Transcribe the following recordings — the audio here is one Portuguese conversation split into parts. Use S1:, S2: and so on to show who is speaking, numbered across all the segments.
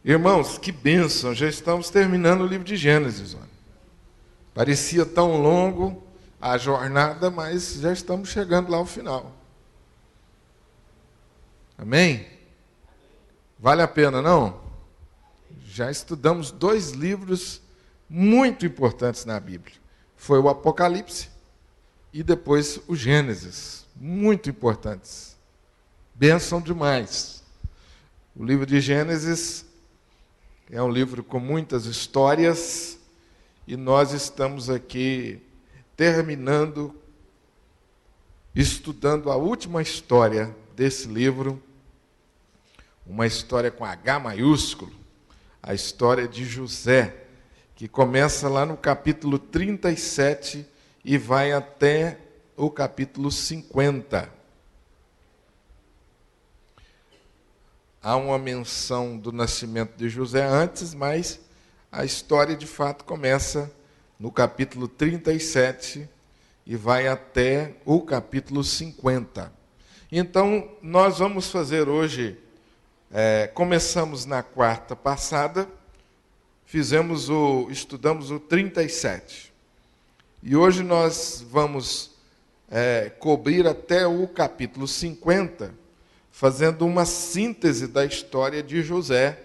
S1: Irmãos, que bênção, já estamos terminando o livro de Gênesis. Olha. Parecia tão longo a jornada, mas já estamos chegando lá ao final. Amém? Vale a pena, não? Já estudamos 2 livros muito importantes na Bíblia. Foi o Apocalipse e depois o Gênesis. Muito importantes. Bênção demais. O livro de Gênesis é um livro com muitas histórias e nós estamos aqui terminando, estudando a última história desse livro, uma história com H maiúsculo, a história de José, que começa lá no capítulo 37 e vai até o capítulo 50. Há uma menção do nascimento de José antes, mas a história de fato começa no capítulo 37 e vai até o capítulo 50. Então, nós vamos fazer hoje, começamos na quarta passada, estudamos o 37. E hoje nós vamos cobrir até o capítulo 50, fazendo uma síntese da história de José,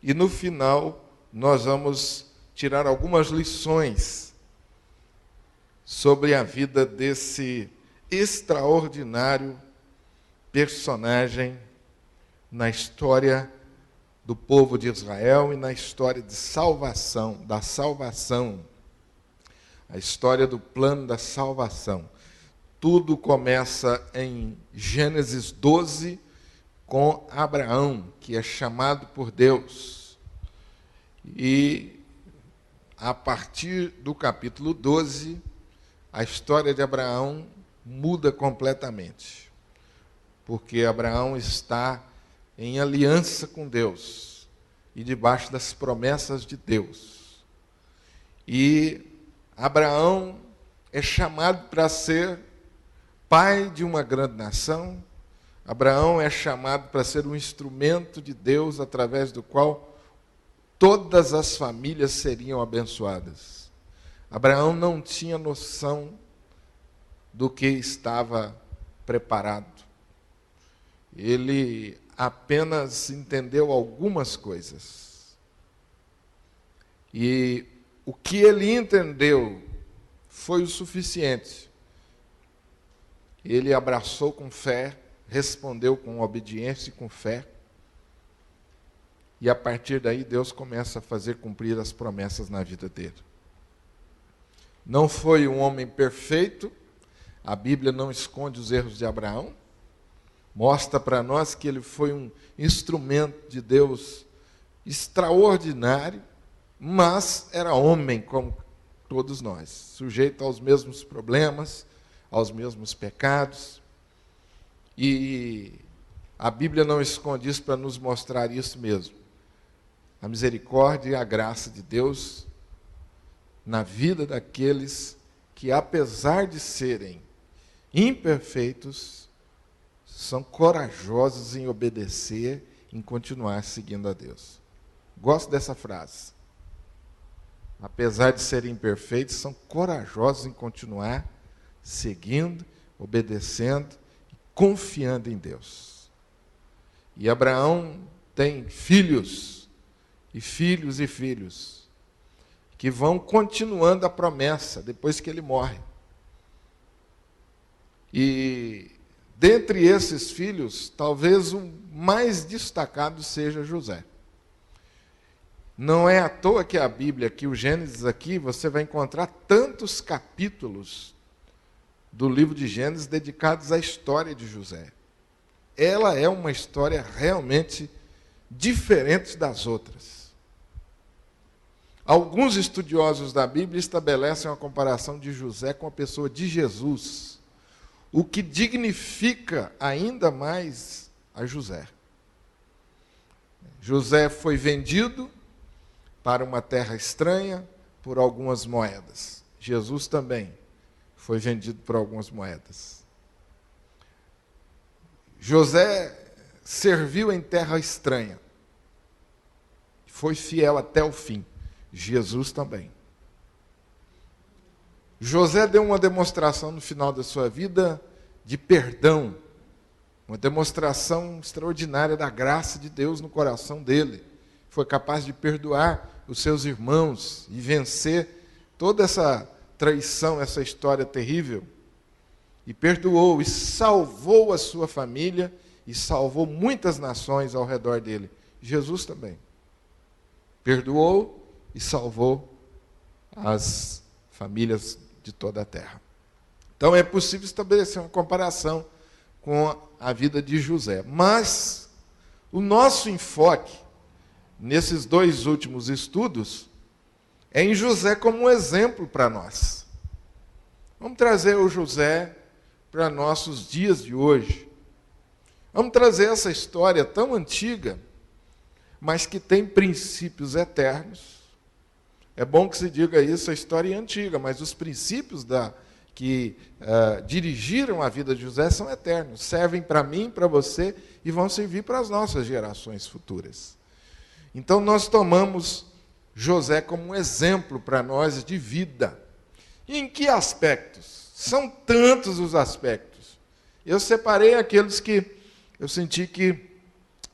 S1: e no final nós vamos tirar algumas lições sobre a vida desse extraordinário personagem na história do povo de Israel e na história de salvação, da salvação, a história do plano da salvação. Tudo começa em Gênesis 12, com Abraão, que é chamado por Deus. E a partir do capítulo 12, a história de Abraão muda completamente. Porque Abraão está em aliança com Deus e debaixo das promessas de Deus. E Abraão é chamado para ser pai de uma grande nação. Abraão é chamado para ser um instrumento de Deus através do qual todas as famílias seriam abençoadas. Abraão não tinha noção do que estava preparado. Ele apenas entendeu algumas coisas. E o que ele entendeu foi o suficiente. Ele abraçou com fé, respondeu com obediência e com fé. E a partir daí Deus começa a fazer cumprir as promessas na vida dele. Não foi um homem perfeito, a Bíblia não esconde os erros de Abraão, mostra para nós que ele foi um instrumento de Deus extraordinário, mas era homem como todos nós, sujeito aos mesmos problemas, aos mesmos pecados. E a Bíblia não esconde isso para nos mostrar isso mesmo. A misericórdia e a graça de Deus na vida daqueles que, apesar de serem imperfeitos, são corajosos em obedecer, em continuar seguindo a Deus. Gosto dessa frase. Apesar de serem imperfeitos, são corajosos em continuar seguindo, obedecendo, confiando em Deus. E Abraão tem filhos, e filhos e filhos, que vão continuando a promessa depois que ele morre. E dentre esses filhos, talvez o mais destacado seja José. Não é à toa que a Bíblia, que o Gênesis aqui, você vai encontrar tantos capítulos do livro de Gênesis dedicados à história de José. Ela é uma história realmente diferente das outras. Alguns estudiosos da Bíblia estabelecem uma comparação de José com a pessoa de Jesus, o que dignifica ainda mais a José. José foi vendido para uma terra estranha por algumas moedas. Jesus também foi vendido por algumas moedas. José serviu em terra estranha. foi fiel até o fim. Jesus também. José deu uma demonstração no final da sua vida de perdão, uma demonstração extraordinária da graça de Deus no coração dele. Foi capaz de perdoar os seus irmãos e vencer toda essa traição, essa história terrível. E perdoou e salvou a sua família e salvou muitas nações ao redor dele. Jesus também perdoou e salvou as famílias de toda a terra. Então é possível estabelecer uma comparação com a vida de José. Mas o nosso enfoque nesses dois últimos estudos é em José como um exemplo para nós. Vamos trazer o José para nossos dias de hoje. Vamos trazer essa história tão antiga, mas que tem princípios eternos. É bom que se diga isso, a história é antiga, mas os princípios que dirigiram a vida de José são eternos. Servem para mim, para você, e vão servir para as nossas gerações futuras. Então nós tomamos José como um exemplo para nós de vida. E em que aspectos? São tantos os aspectos. Eu separei aqueles que eu senti que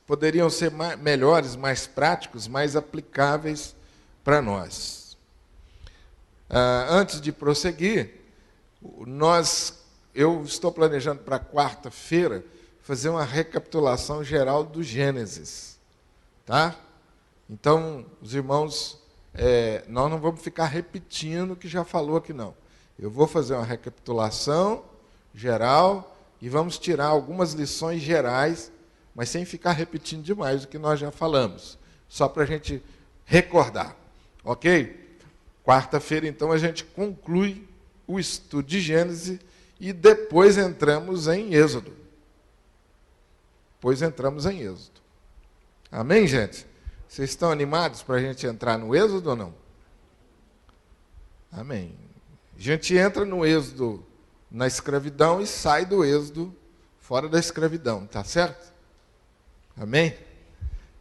S1: poderiam ser melhores, mais práticos, mais aplicáveis para nós. Antes de prosseguir, eu estou planejando para quarta-feira fazer uma recapitulação geral do Gênesis. Tá? Então, os irmãos, nós não vamos ficar repetindo o que já falou aqui, não. Eu vou fazer uma recapitulação geral e vamos tirar algumas lições gerais, mas sem ficar repetindo demais o que nós já falamos, só para a gente recordar. Ok? Quarta-feira, então, a gente conclui o estudo de Gênesis e depois entramos em Êxodo. Amém, gente? Vocês estão animados para a gente entrar no Êxodo ou não? Amém. A gente entra no Êxodo na escravidão e sai do Êxodo fora da escravidão, tá certo? Amém?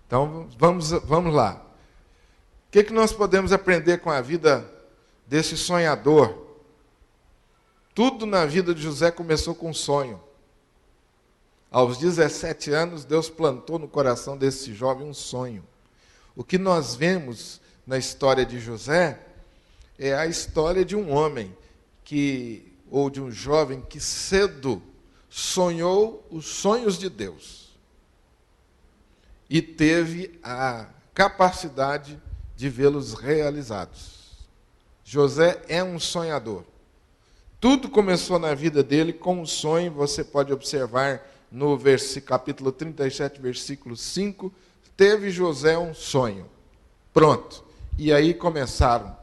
S1: Então, vamos lá. O que nós podemos aprender com a vida desse sonhador? Tudo na vida de José começou com um sonho. Aos 17 anos, Deus plantou no coração desse jovem um sonho. O que nós vemos na história de José é a história de um homem ou de um jovem que cedo sonhou os sonhos de Deus e teve a capacidade de vê-los realizados. José é um sonhador. Tudo começou na vida dele com um sonho. Você pode observar no capítulo 37, versículo 5. Teve José um sonho. Pronto. E aí começaram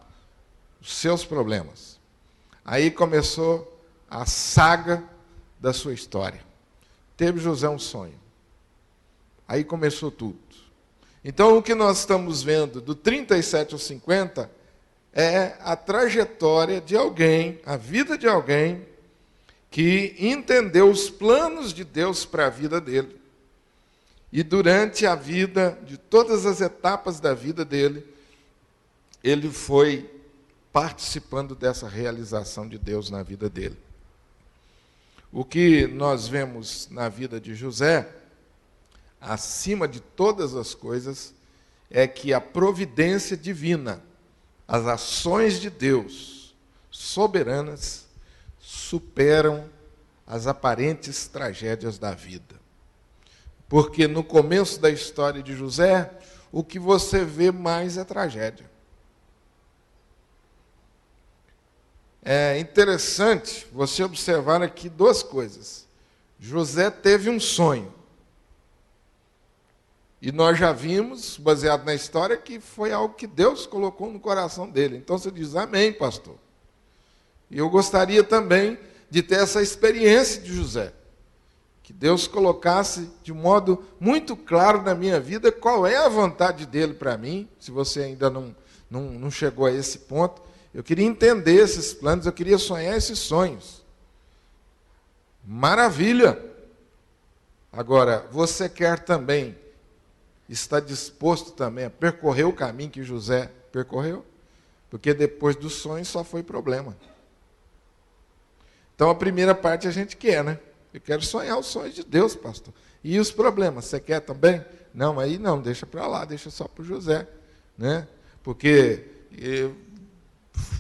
S1: os seus problemas. Aí começou a saga da sua história. Teve José um sonho. Aí começou tudo. Então, o que nós estamos vendo do 37 ao 50 é a trajetória de alguém, a vida de alguém que entendeu os planos de Deus para a vida dele. E durante a vida, de todas as etapas da vida dele, ele foi participando dessa realização de Deus na vida dele. O que nós vemos na vida de José, acima de todas as coisas, é que a providência divina, as ações de Deus soberanas, superam as aparentes tragédias da vida. Porque no começo da história de José, o que você vê mais é tragédia. É interessante você observar aqui duas coisas. José teve um sonho. E nós já vimos, baseado na história, que foi algo que Deus colocou no coração dele. Então você diz, amém, pastor. E eu gostaria também de ter essa experiência de José. Que Deus colocasse de modo muito claro na minha vida qual é a vontade dele para mim. Se você ainda não chegou a esse ponto, eu queria entender esses planos, eu queria sonhar esses sonhos. Maravilha! Agora, você quer também está disposto também a percorrer o caminho que José percorreu? Porque depois do sonho só foi problema. Então a primeira parte a gente quer, né? Eu quero sonhar os sonhos de Deus, pastor. E os problemas, você quer também? Não, aí não, deixa para lá, deixa só para o José, né? Porque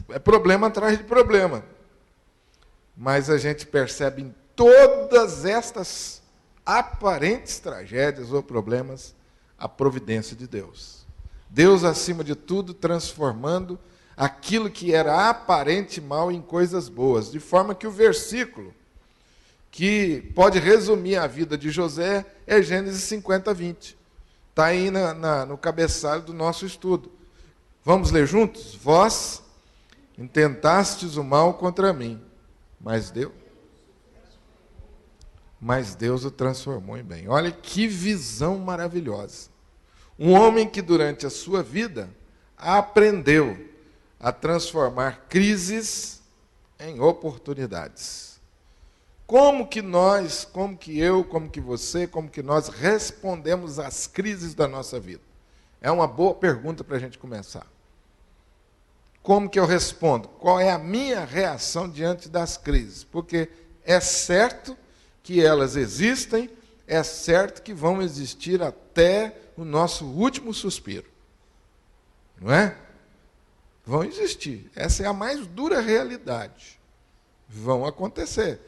S1: é problema atrás de problema. Mas a gente percebe em todas estas aparentes tragédias ou problemas a providência de Deus. Deus, acima de tudo, transformando aquilo que era aparente mal em coisas boas, de forma que o versículo que pode resumir a vida de José é Gênesis 50, 20. Está aí no cabeçalho do nosso estudo. Vamos ler juntos? Vós intentastes o mal contra mim, mas Deus o transformou em bem. Olha que visão maravilhosa. Um homem que durante a sua vida aprendeu a transformar crises em oportunidades. Como que nós, como que eu, como que você, como que nós respondemos às crises da nossa vida? É uma boa pergunta para a gente começar. Como que eu respondo? Qual é a minha reação diante das crises? Porque é certo que elas existem, é certo que vão existir até o nosso último suspiro. Não é? Vão existir. Essa é a mais dura realidade. Vão acontecer.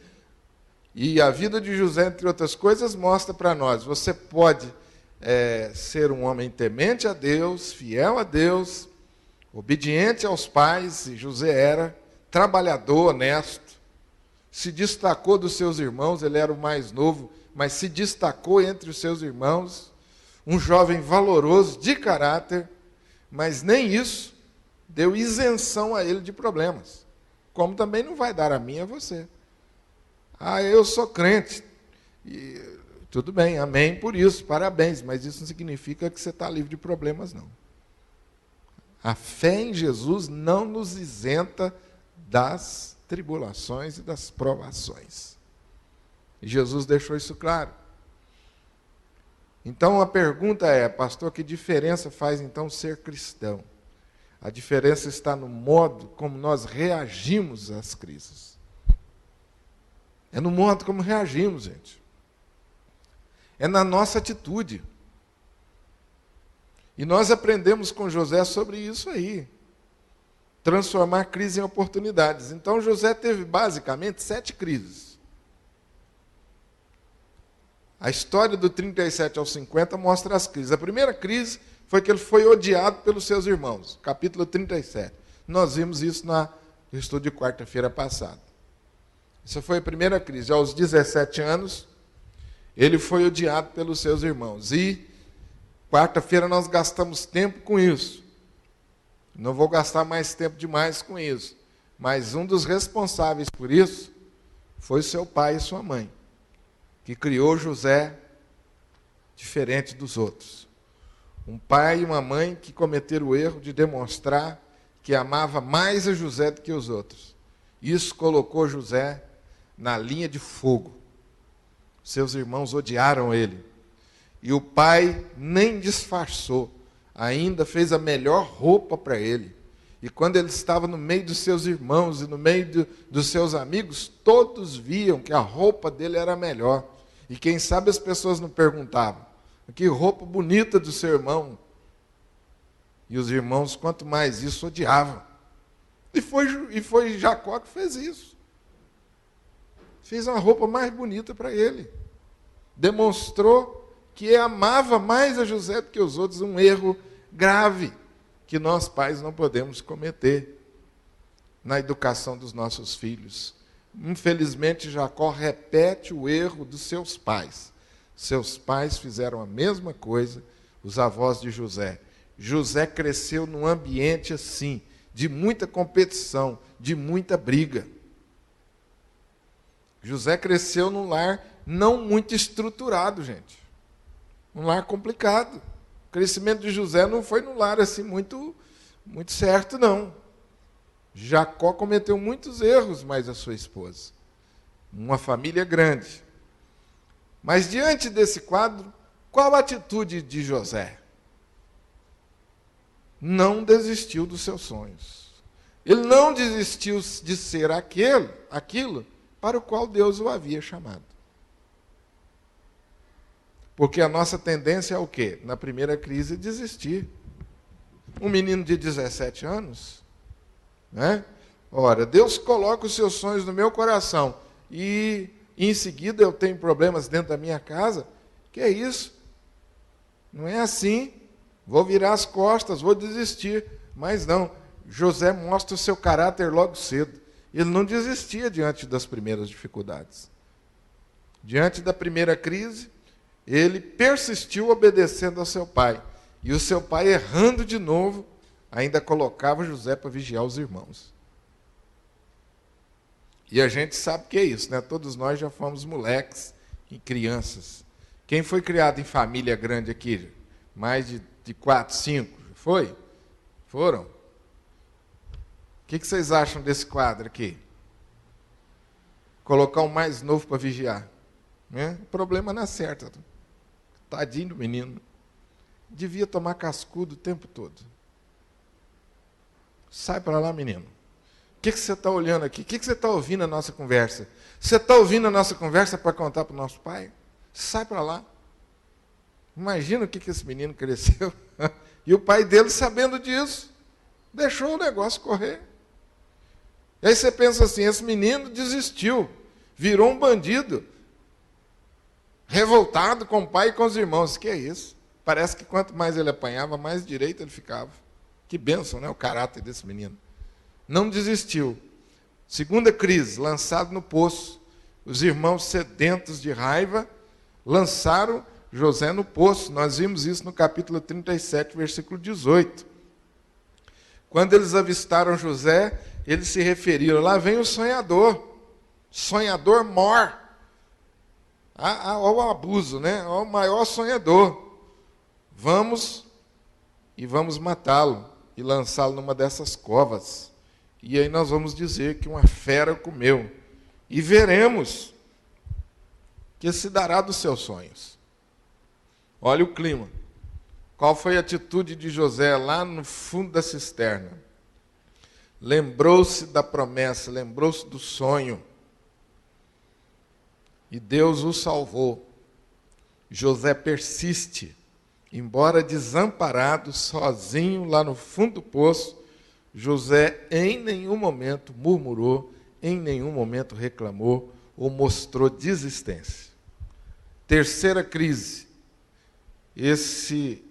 S1: E a vida de José, entre outras coisas, mostra para nós, você pode ser um homem temente a Deus, fiel a Deus, obediente aos pais, e José era, trabalhador, honesto, se destacou dos seus irmãos, ele era o mais novo, mas se destacou entre os seus irmãos, um jovem valoroso, de caráter, mas nem isso deu isenção a ele de problemas, como também não vai dar a mim e a você. Ah, eu sou crente, e tudo bem, amém por isso, parabéns, mas isso não significa que você está livre de problemas, não. A fé em Jesus não nos isenta das tribulações e das provações. E Jesus deixou isso claro. Então a pergunta é, pastor, que diferença faz então ser cristão? A diferença está no modo como nós reagimos às crises. É no modo como reagimos, gente. É na nossa atitude. E nós aprendemos com José sobre isso aí. Transformar crise em oportunidades. Então José teve basicamente 7 crises. A história do 37 ao 50 mostra as crises. A primeira crise foi que ele foi odiado pelos seus irmãos. Capítulo 37. Nós vimos isso no estudo de quarta-feira passada. Essa foi a primeira crise. Aos 17 anos, ele foi odiado pelos seus irmãos. E quarta-feira nós gastamos tempo com isso. Não vou gastar mais tempo demais com isso. Mas um dos responsáveis por isso foi seu pai e sua mãe, que criou José diferente dos outros. Um pai e uma mãe que cometeram o erro de demonstrar que amava mais a José do que os outros. Isso colocou José na linha de fogo. Seus irmãos odiaram ele. E o pai nem disfarçou. Ainda fez a melhor roupa para ele. E quando ele estava no meio dos seus irmãos e no meio dos seus amigos, todos viam que a roupa dele era melhor. E quem sabe as pessoas não perguntavam, que roupa bonita do seu irmão. E os irmãos, quanto mais isso, odiavam. E foi Jacó que fez isso. Fez uma roupa mais bonita para ele. Demonstrou que amava mais a José do que os outros, um erro grave que nós pais não podemos cometer na educação dos nossos filhos. Infelizmente, Jacó repete o erro dos seus pais. Seus pais fizeram a mesma coisa, os avós de José. José cresceu num ambiente assim, de muita competição, de muita briga. José cresceu num lar não muito estruturado, gente. Um lar complicado. O crescimento de José não foi num lar assim muito certo, não. Jacó cometeu muitos erros, mais a sua esposa. Uma família grande. Mas diante desse quadro, qual a atitude de José? Não desistiu dos seus sonhos. Ele não desistiu de ser aquilo para o qual Deus o havia chamado. Porque a nossa tendência é o quê? Na primeira crise, desistir. Um menino de 17 anos, né? Ora, Deus coloca os seus sonhos no meu coração e em seguida eu tenho problemas dentro da minha casa. Que é isso? Não é assim. Vou virar as costas, vou desistir. Mas não, José mostra o seu caráter logo cedo. Ele não desistia diante das primeiras dificuldades. Diante da primeira crise, ele persistiu obedecendo ao seu pai. E o seu pai, errando de novo, ainda colocava José para vigiar os irmãos. E a gente sabe o que é isso, né? Todos nós já fomos moleques e crianças. Quem foi criado em família grande aqui? Mais de 4, 5? Foi? Foram? O que vocês acham desse quadro aqui? Colocar o mais novo para vigiar. Né? O problema não acerta. Tadinho do menino. Devia tomar cascudo o tempo todo. Sai para lá, menino. O que você está olhando aqui? O que você está ouvindo a nossa conversa? Você está ouvindo a nossa conversa para contar para o nosso pai? Sai para lá. Imagina o que esse menino cresceu. E o pai dele, sabendo disso, deixou o negócio correr. E aí você pensa assim, esse menino desistiu, virou um bandido, revoltado com o pai e com os irmãos. Que é isso? Parece que quanto mais ele apanhava, mais direito ele ficava. Que bênção, né? O caráter desse menino. Não desistiu. Segunda crise, lançado no poço. Os irmãos sedentos de raiva lançaram José no poço. Nós vimos isso no capítulo 37, versículo 18. Quando eles avistaram José, eles se referiram, lá vem o sonhador. Sonhador mor. Ao abuso, né? Ao maior sonhador. Vamos matá-lo e lançá-lo numa dessas covas. E aí nós vamos dizer que uma fera comeu. E veremos que se dará dos seus sonhos. Olha o clima. Qual foi a atitude de José lá no fundo da cisterna? Lembrou-se da promessa, lembrou-se do sonho. E Deus o salvou. José persiste. Embora desamparado, sozinho lá no fundo do poço, José em nenhum momento murmurou, em nenhum momento reclamou ou mostrou desistência. Terceira crise. Esse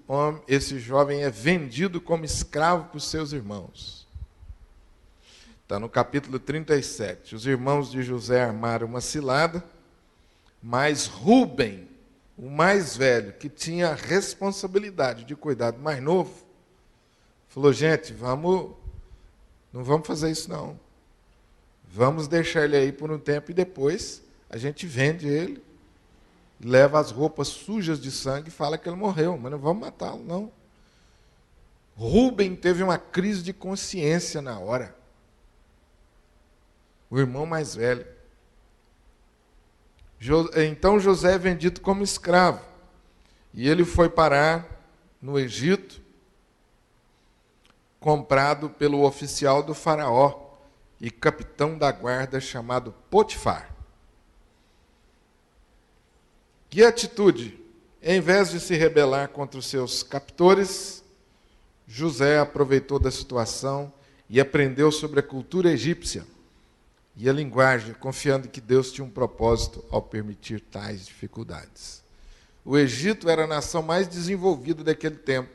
S1: jovem é vendido como escravo por seus irmãos. Está no capítulo 37. Os irmãos de José armaram uma cilada, mas Rúben, o mais velho, que tinha a responsabilidade de cuidar do mais novo, falou, gente, não vamos fazer isso não. Vamos deixar ele aí por um tempo e depois a gente vende ele, leva as roupas sujas de sangue e fala que ele morreu, mas não vamos matá-lo, não. Rúben teve uma crise de consciência na hora. O irmão mais velho. Então José é vendido como escravo. E ele foi parar no Egito, comprado pelo oficial do faraó e capitão da guarda chamado Potifar. Que atitude? Em vez de se rebelar contra os seus captores, José aproveitou da situação e aprendeu sobre a cultura egípcia e a linguagem, confiando que Deus tinha um propósito ao permitir tais dificuldades. O Egito era a nação mais desenvolvida daquele tempo.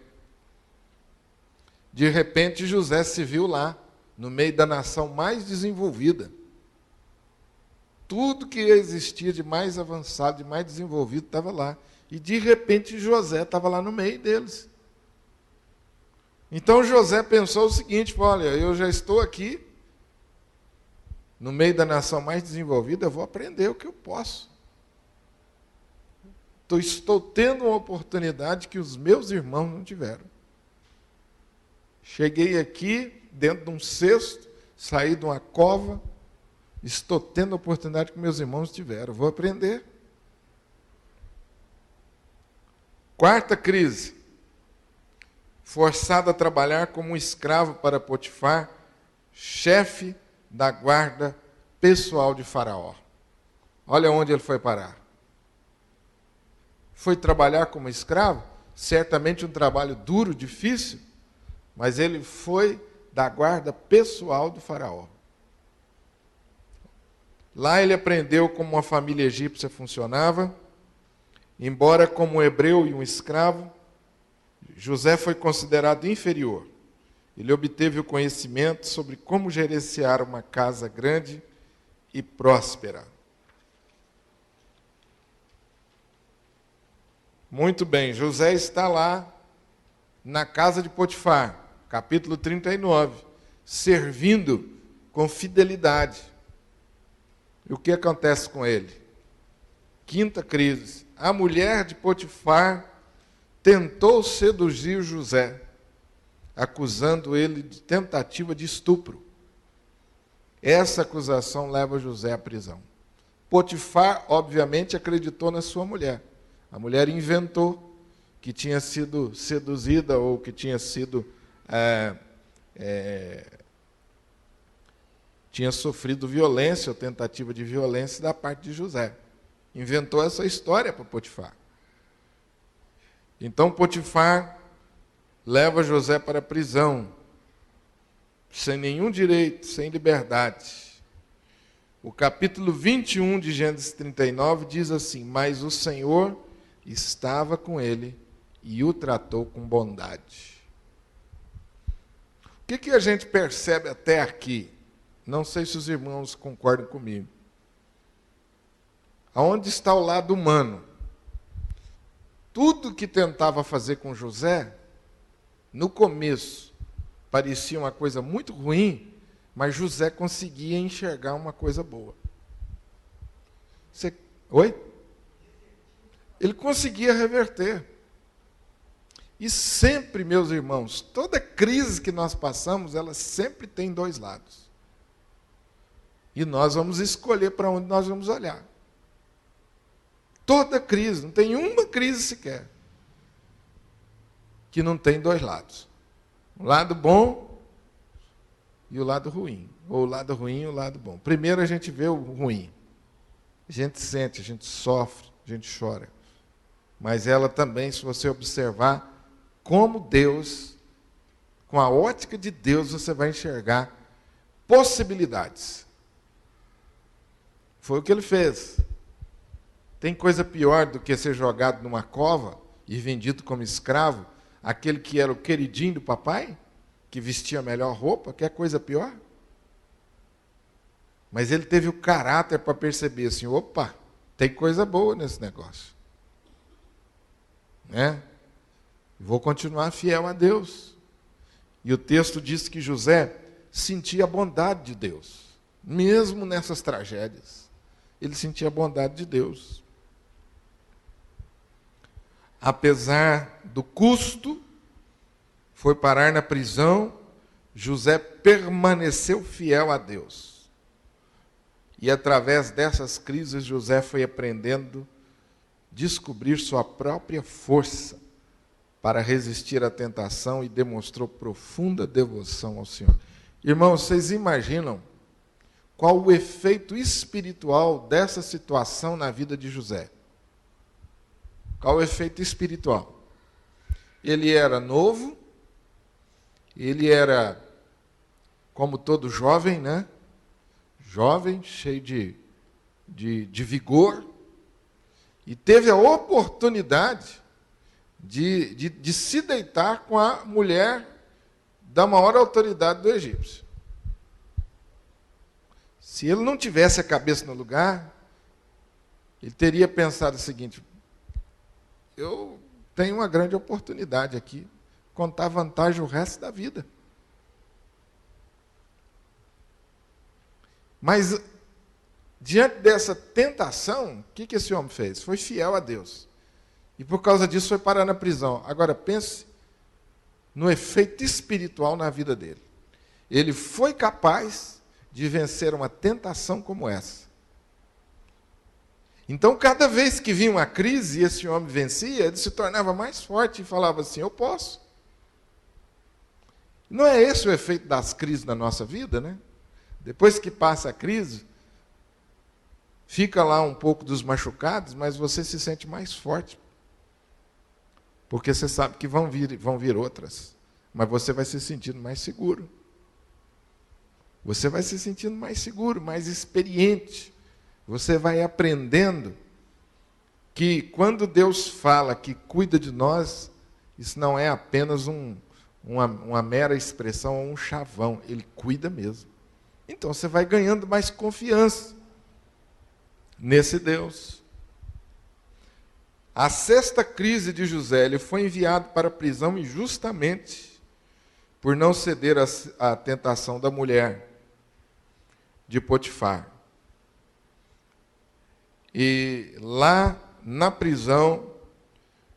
S1: De repente, José se viu lá, no meio da nação mais desenvolvida. Tudo que existia de mais avançado, de mais desenvolvido, estava lá. E, de repente, José estava lá no meio deles. Então, José pensou o seguinte, olha, eu já estou aqui, no meio da nação mais desenvolvida, eu vou aprender o que eu posso. Estou tendo uma oportunidade que os meus irmãos não tiveram. Cheguei aqui, dentro de um cesto, saí de uma cova, estou tendo a oportunidade que meus irmãos tiveram. Vou aprender. Quarta crise. Forçado a trabalhar como um escravo para Potifar, chefe da guarda pessoal de Faraó. Olha onde ele foi parar. Foi trabalhar como escravo, certamente um trabalho duro, difícil, mas ele foi da guarda pessoal do Faraó. Lá ele aprendeu como uma família egípcia funcionava. Embora como um hebreu e um escravo, José foi considerado inferior. Ele obteve o conhecimento sobre como gerenciar uma casa grande e próspera. Muito bem, José está lá na casa de Potifar, capítulo 39, servindo com fidelidade. E o que acontece com ele? Quinta crise. A mulher de Potifar tentou seduzir José, acusando ele de tentativa de estupro. Essa acusação leva José à prisão. Potifar, obviamente, acreditou na sua mulher. A mulher inventou que tinha sido seduzida ou que tinha sido tinha sofrido violência ou tentativa de violência da parte de José. Inventou essa história para Potifar. Então Potifar leva José para a prisão, sem nenhum direito, sem liberdade. O capítulo 21 de Gênesis 39 diz assim: mas o Senhor estava com ele e o tratou com bondade. O que a gente percebe até aqui? Não sei se os irmãos concordam comigo. Aonde está o lado humano? Tudo que tentava fazer com José, no começo, parecia uma coisa muito ruim, mas José conseguia enxergar uma coisa boa. Oi? Ele conseguia reverter. E sempre, meus irmãos, toda crise que nós passamos, ela sempre tem dois lados. E nós vamos escolher para onde nós vamos olhar. Toda crise, não tem uma crise sequer que não tem dois lados. O lado bom e o lado ruim. Ou o lado ruim e o lado bom. Primeiro a gente vê o ruim. A gente sente, a gente sofre, a gente chora. Mas ela também, se você observar, como Deus, com a ótica de Deus, você vai enxergar possibilidades. Foi o que ele fez. Tem coisa pior do que ser jogado numa cova e vendido como escravo, aquele que era o queridinho do papai, que vestia a melhor roupa, quer coisa pior? Mas ele teve o caráter para perceber assim, opa, tem coisa boa nesse negócio. Né? Vou continuar fiel a Deus. E o texto diz que José sentia a bondade de Deus, mesmo nessas tragédias. Ele sentia a bondade de Deus. Apesar do custo, foi parar na prisão, José permaneceu fiel a Deus. E através dessas crises, José foi aprendendo a descobrir sua própria força para resistir à tentação e demonstrou profunda devoção ao Senhor. Irmãos, vocês imaginam qual o efeito espiritual dessa situação na vida de José? Qual o efeito espiritual? Ele era novo, ele era, como todo jovem, né? Jovem, cheio de vigor, e teve a oportunidade de se deitar com a mulher da maior autoridade do egípcio. Se ele não tivesse a cabeça no lugar, ele teria pensado o seguinte: eu tenho uma grande oportunidade aqui, contar vantagem o resto da vida. Mas, diante dessa tentação, o que esse homem fez? Foi fiel a Deus. E por causa disso foi parar na prisão. Agora pense no efeito espiritual na vida dele. Ele foi capaz de vencer uma tentação como essa. Então, cada vez que vinha uma crise e esse homem vencia, ele se tornava mais forte e falava assim: eu posso. Não é esse o efeito das crises na nossa vida, né? Depois que passa a crise, fica lá um pouco dos machucados, mas você se sente mais forte. Porque você sabe que vão vir outras. Mas você vai se sentindo mais seguro. Você vai se sentindo mais seguro, mais experiente. Você vai aprendendo que quando Deus fala que cuida de nós, isso não é apenas uma mera expressão ou um chavão. Ele cuida mesmo. Então você vai ganhando mais confiança nesse Deus. A sexta crise de José, ele foi enviado para a prisão injustamente por não ceder à tentação da mulher de Potifar. E lá na prisão,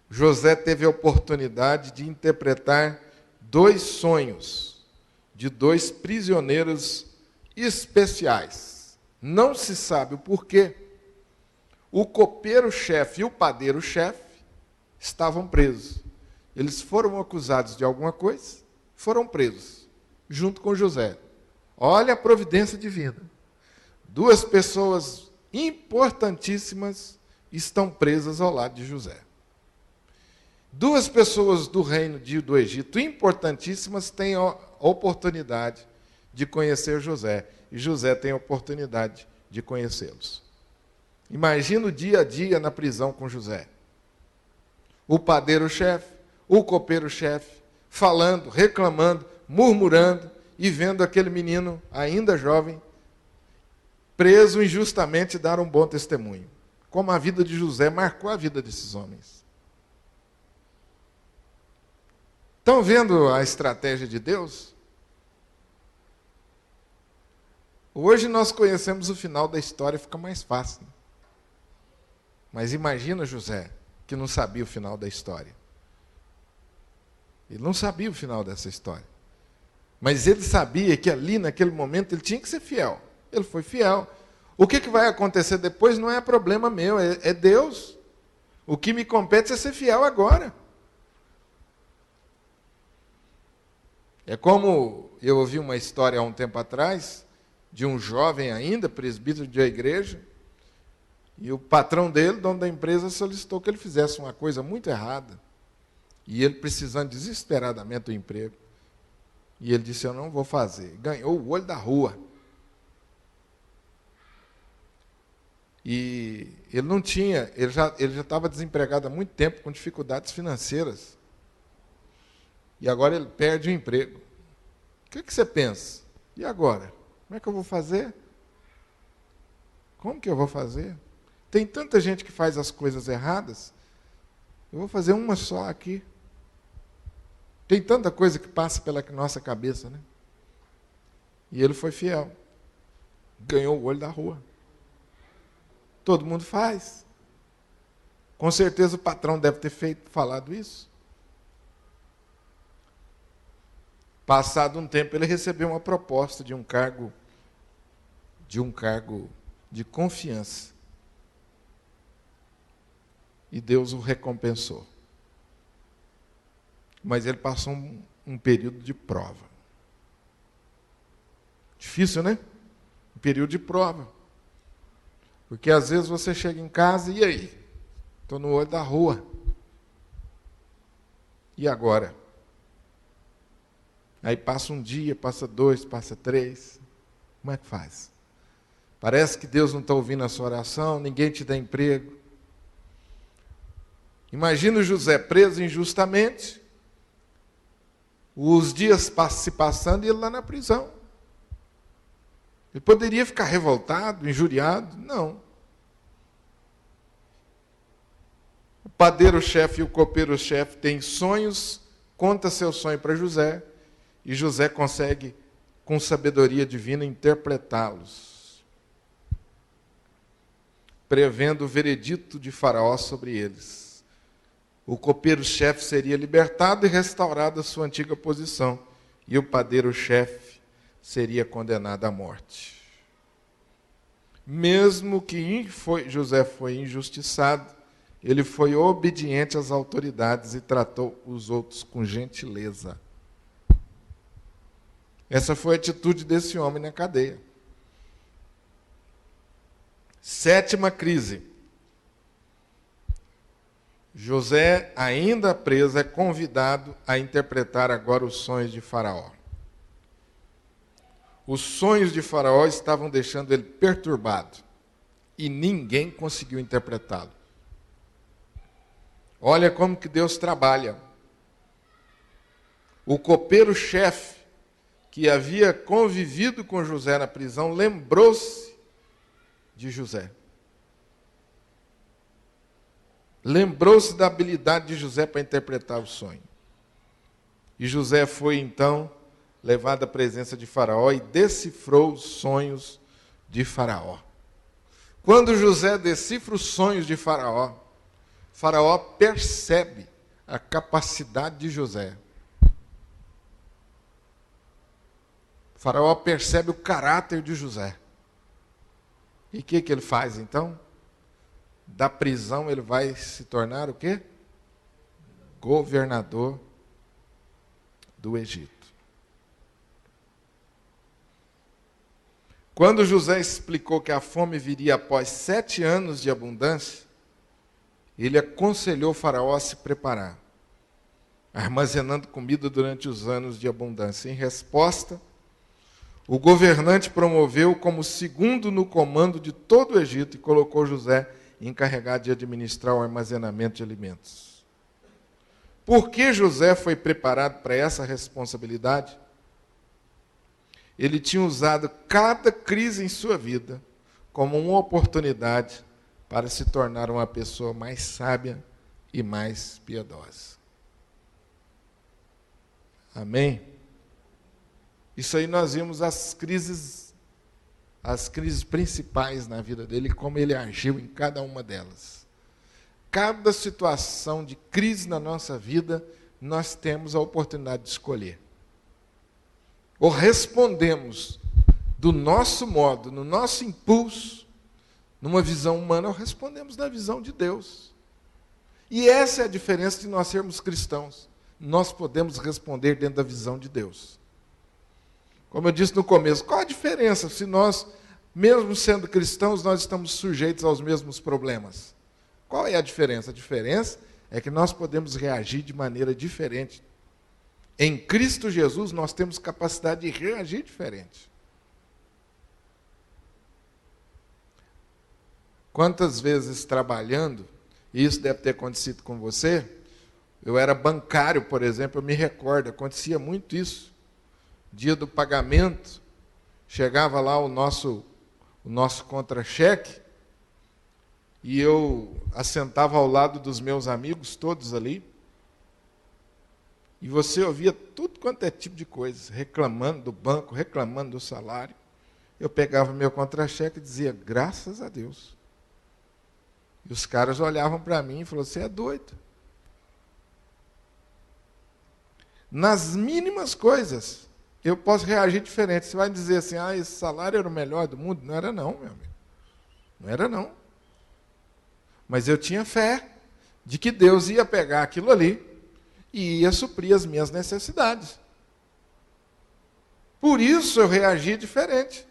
S1: José teve a oportunidade de interpretar 2 sonhos de 2 prisioneiros especiais. Não se sabe o porquê. O copeiro-chefe e o padeiro-chefe estavam presos. Eles foram acusados de alguma coisa, foram presos, junto com José. Olha a providência divina. 2 pessoas importantíssimas estão presas ao lado de José. 2 pessoas do reino do Egito, importantíssimas, têm a oportunidade de conhecer José. E José tem a oportunidade de conhecê-los. Imagina o dia a dia na prisão com José. O padeiro-chefe, o copeiro-chefe, falando, reclamando, murmurando, e vendo aquele menino, ainda jovem, preso injustamente, dar um bom testemunho. Como a vida de José marcou a vida desses homens. Estão vendo a estratégia de Deus? Hoje nós conhecemos o final da história, fica mais fácil. Mas imagina José, que não sabia o final da história. Ele não sabia o final dessa história. Mas ele sabia que ali, naquele momento, ele tinha que ser fiel. Ele foi fiel. O que vai acontecer depois não é problema meu, é Deus. O que me compete é ser fiel agora. É como eu ouvi uma história há um tempo atrás, de um jovem ainda, presbítero de uma igreja, e o patrão dele, dono da empresa, solicitou que ele fizesse uma coisa muito errada. E ele precisando desesperadamente do emprego. E ele disse: eu não vou fazer. Ganhou o olho da rua. E ele não tinha, ele já estava desempregado há muito tempo, com dificuldades financeiras. E agora ele perde o emprego. O que você pensa? E agora? Como é que eu vou fazer? Como que eu vou fazer? Tem tanta gente que faz as coisas erradas, eu vou fazer uma só aqui. Tem tanta coisa que passa pela nossa cabeça, né? E ele foi fiel. Ganhou o olho da rua. Todo mundo faz. Com certeza o patrão deve ter falado isso. Passado um tempo, ele recebeu uma proposta de um cargo de confiança. E Deus o recompensou. Mas ele passou um período de prova. Difícil, né? Um período de prova. Porque às vezes você chega em casa e aí? Estou no olho da rua. E agora? Aí passa um dia, passa 2, passa 3. Como é que faz? Parece que Deus não está ouvindo a sua oração, ninguém te dá emprego. Imagina o José preso injustamente, os dias se passando e ele lá na prisão. Ele poderia ficar revoltado, injuriado? Não. O padeiro-chefe e o copeiro-chefe têm sonhos, conta seu sonho para José, e José consegue, com sabedoria divina, interpretá-los, prevendo o veredito de Faraó sobre eles. O copeiro-chefe seria libertado e restaurado à sua antiga posição, e o padeiro-chefe seria condenado à morte. mesmo que José foi injustiçado, ele foi obediente às autoridades e tratou os outros com gentileza. Essa foi a atitude desse homem na cadeia. Sétima crise. José, ainda preso, é convidado a interpretar agora os sonhos de Faraó. Os sonhos de Faraó estavam deixando ele perturbado e ninguém conseguiu interpretá-lo. Olha como que Deus trabalha. O copeiro-chefe, que havia convivido com José na prisão, lembrou-se de José. Lembrou-se da habilidade de José para interpretar o sonho. E José foi, então, levado à presença de Faraó e decifrou os sonhos de Faraó. Quando José decifra os sonhos de Faraó, Faraó percebe a capacidade de José. Faraó percebe o caráter de José. E o que ele faz, então? Da prisão ele vai se tornar o quê? Governador do Egito. Quando José explicou que a fome viria após 7 anos de abundância, ele aconselhou Faraó a se preparar, armazenando comida durante os anos de abundância. Em resposta, o governante promoveu como segundo no comando de todo o Egito e colocou José encarregado de administrar o armazenamento de alimentos. Por que José foi preparado para essa responsabilidade? Ele tinha usado cada crise em sua vida como uma oportunidade para se tornar uma pessoa mais sábia e mais piedosa. Amém? Isso aí nós vimos as crises principais na vida dele, como ele agiu em cada uma delas. Cada situação de crise na nossa vida, nós temos a oportunidade de escolher. Ou respondemos do nosso modo, no nosso impulso, numa visão humana, ou respondemos na visão de Deus. E essa é a diferença de nós sermos cristãos. Nós podemos responder dentro da visão de Deus. Como eu disse no começo, qual a diferença se nós, mesmo sendo cristãos, nós estamos sujeitos aos mesmos problemas? Qual é a diferença? A diferença é que nós podemos reagir de maneira diferente. Em Cristo Jesus, nós temos capacidade de reagir diferente. Quantas vezes trabalhando, e isso deve ter acontecido com você, eu era bancário, por exemplo, eu me recordo, acontecia muito isso. Dia do pagamento, chegava lá o nosso contra-cheque, e eu assentava ao lado dos meus amigos, todos ali, e você ouvia tudo quanto é tipo de coisa, reclamando do banco, reclamando do salário. Eu pegava meu contra-cheque e dizia, graças a Deus. E os caras olhavam para mim e falavam, você é doido. Nas mínimas coisas, eu posso reagir diferente. Você vai dizer assim, esse salário era o melhor do mundo? Não era não, meu amigo. Não era não. Mas eu tinha fé de que Deus ia pegar aquilo ali e ia suprir as minhas necessidades. Por isso eu reagi diferente.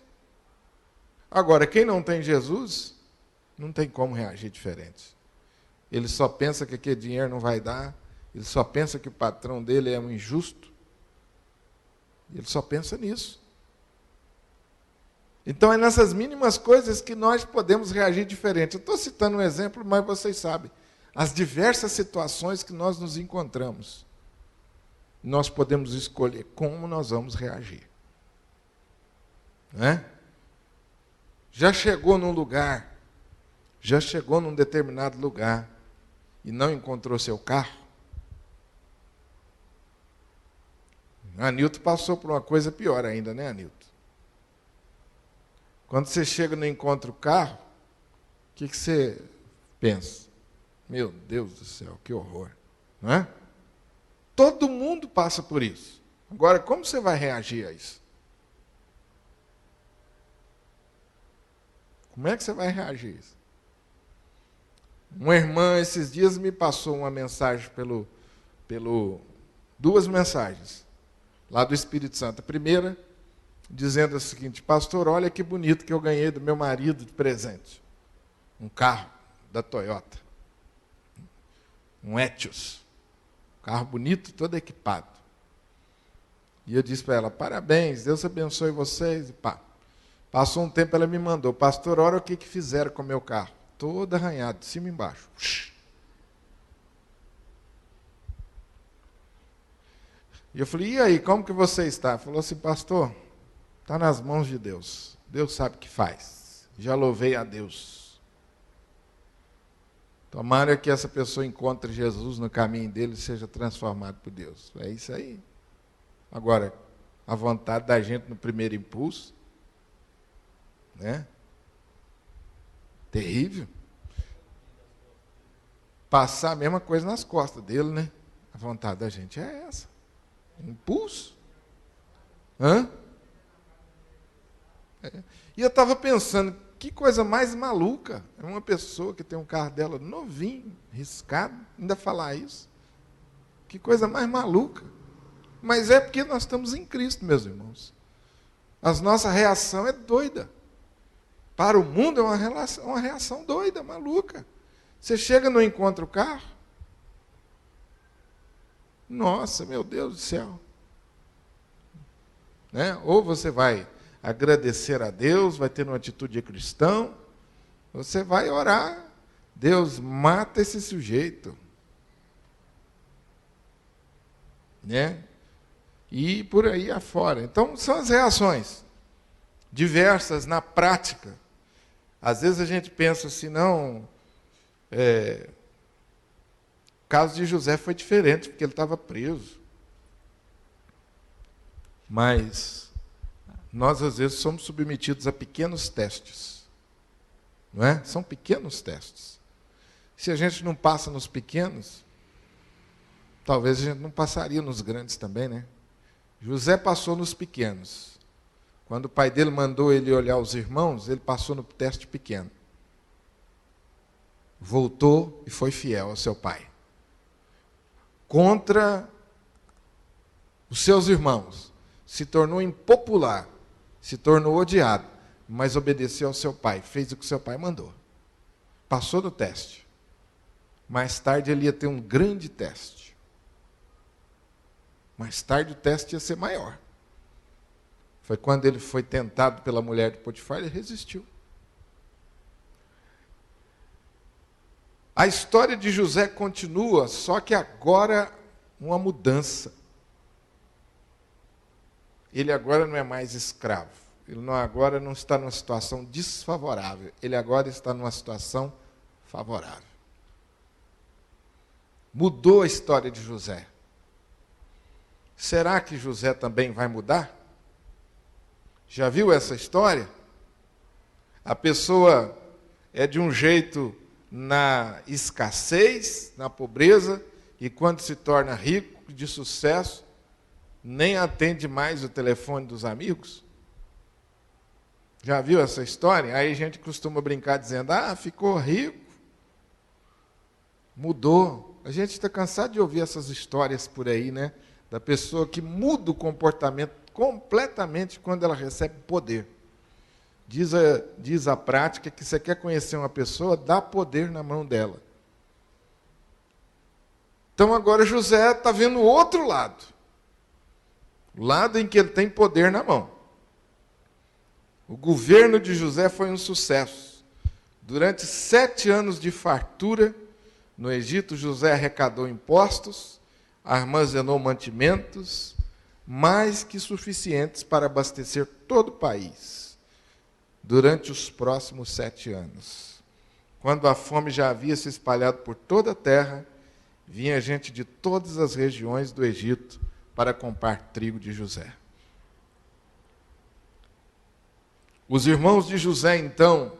S1: Agora, quem não tem Jesus, não tem como reagir diferente. Ele só pensa que aquele dinheiro não vai dar, ele só pensa que o patrão dele é um injusto, ele só pensa nisso. Então é nessas mínimas coisas que nós podemos reagir diferente. Eu estou citando um exemplo, mas vocês sabem. As diversas situações que nós nos encontramos, nós podemos escolher como nós vamos reagir. Não é? Já chegou num lugar, já chegou num determinado lugar e não encontrou seu carro? A Anilton passou por uma coisa pior ainda, né, Anilton? Quando você chega e não encontra o carro, o que você pensa? Meu Deus do céu, que horror. Não é? Todo mundo passa por isso. Agora, como você vai reagir a isso? Como é que você vai reagir a isso? Uma irmã, esses dias, me passou uma mensagem duas mensagens, lá do Espírito Santo. A primeira, dizendo o seguinte: pastor, olha que bonito que eu ganhei do meu marido de presente. Um carro da Toyota. Um Etios. Um carro bonito, todo equipado. E eu disse para ela: parabéns, Deus abençoe vocês. E pá. Passou um tempo, ela me mandou: pastor, olha o que fizeram com o meu carro. Todo arranhado, de cima e embaixo. E eu falei: e aí, como que você está? Ela falou assim: pastor, está nas mãos de Deus. Deus sabe o que faz. Já louvei a Deus. Tomara que essa pessoa encontre Jesus no caminho dele e seja transformado por Deus. É isso aí. Agora, a vontade da gente no primeiro impulso, né? Terrível. Passar a mesma coisa nas costas dele, né? A vontade da gente é essa. Impulso. Hã? E eu estava pensando, que coisa mais maluca. É uma pessoa que tem um carro dela novinho, riscado, ainda falar isso. Que coisa mais maluca. Mas é porque nós estamos em Cristo, meus irmãos. A nossa reação é doida. Para o mundo é uma reação doida, maluca. Você chega no encontro carro. Nossa, meu Deus do céu. Né? Ou você vai agradecer a Deus, vai ter uma atitude de cristão, você vai orar. Deus, mata esse sujeito. Né? E por aí afora. Então, são as reações diversas na prática. Às vezes a gente pensa assim, não, o caso de José foi diferente, porque ele estava preso. Mas nós, às vezes, somos submetidos a pequenos testes. Não é? São pequenos testes. Se a gente não passa nos pequenos, talvez a gente não passaria nos grandes também, né? José passou nos pequenos. Quando o pai dele mandou ele olhar os irmãos, ele passou no teste pequeno. Voltou e foi fiel ao seu pai. Contra os seus irmãos, se tornou impopular, se tornou odiado, mas obedeceu ao seu pai, fez o que seu pai mandou. Passou no teste. Mais tarde ele ia ter um grande teste. Mais tarde o teste ia ser maior. Foi quando ele foi tentado pela mulher de Potifar, ele resistiu. A história de José continua, só que agora uma mudança. Ele agora não é mais escravo. Ele agora não está numa situação desfavorável. Ele agora está numa situação favorável. Mudou a história de José. Será que José também vai mudar? Já viu essa história? A pessoa é de um jeito na escassez, na pobreza, e quando se torna rico, de sucesso, nem atende mais o telefone dos amigos. Já viu essa história? Aí a gente costuma brincar dizendo, ficou rico, mudou. A gente está cansado de ouvir essas histórias por aí, né? Da pessoa que muda o comportamento completamente quando ela recebe poder. Diz a prática que você quer conhecer uma pessoa, dá poder na mão dela. Então agora José está vendo o outro lado. O lado em que ele tem poder na mão. O governo de José foi um sucesso. Durante 7 anos de fartura, no Egito, José arrecadou impostos, armazenou mantimentos, mais que suficientes para abastecer todo o país, durante os próximos 7 anos. Quando a fome já havia se espalhado por toda a terra, vinha gente de todas as regiões do Egito para comprar trigo de José. Os irmãos de José, então,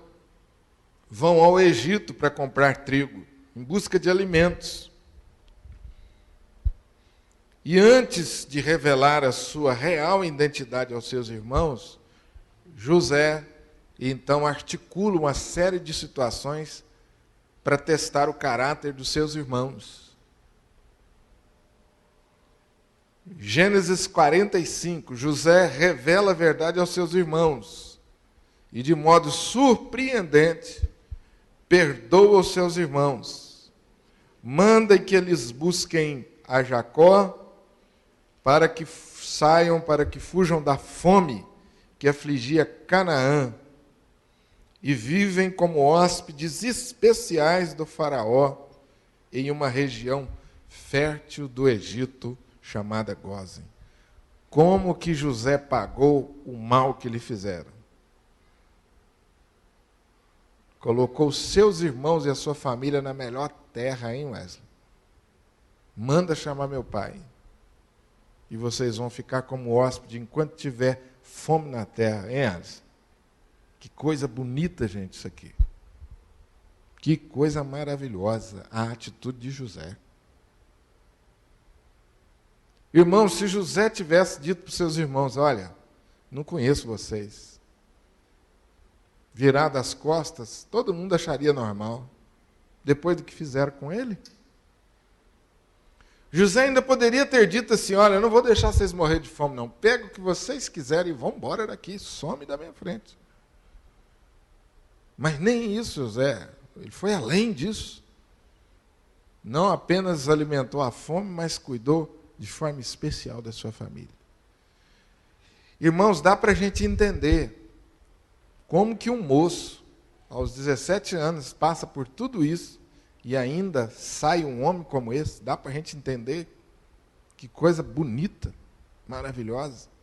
S1: vão ao Egito para comprar trigo, em busca de alimentos. E antes de revelar a sua real identidade aos seus irmãos, José E então articula uma série de situações para testar o caráter dos seus irmãos. Gênesis 45, José revela a verdade aos seus irmãos e, de modo surpreendente, perdoa os seus irmãos. Manda que eles busquem a Jacó para que saiam, para que fujam da fome que afligia Canaã e vivem como hóspedes especiais do faraó em uma região fértil do Egito chamada Gósen. Como que José pagou o mal que lhe fizeram? Colocou seus irmãos e a sua família na melhor terra, hein, Wesley? Manda chamar meu pai. E vocês vão ficar como hóspede enquanto tiver fome na terra, hein, Alice? Que coisa bonita, gente, isso aqui. Que coisa maravilhosa a atitude de José. Irmãos, se José tivesse dito para os seus irmãos, olha, não conheço vocês, virado as costas, todo mundo acharia normal, depois do que fizeram com ele. José ainda poderia ter dito assim, olha, eu não vou deixar vocês morrer de fome, não. Pega o que vocês quiserem e vão embora daqui, some da minha frente. Mas nem isso, José, ele foi além disso. Não apenas alimentou a fome, mas cuidou de forma especial da sua família. Irmãos, dá para a gente entender como que um moço, aos 17 anos, passa por tudo isso e ainda sai um homem como esse. Dá para a gente entender que coisa bonita, maravilhosa.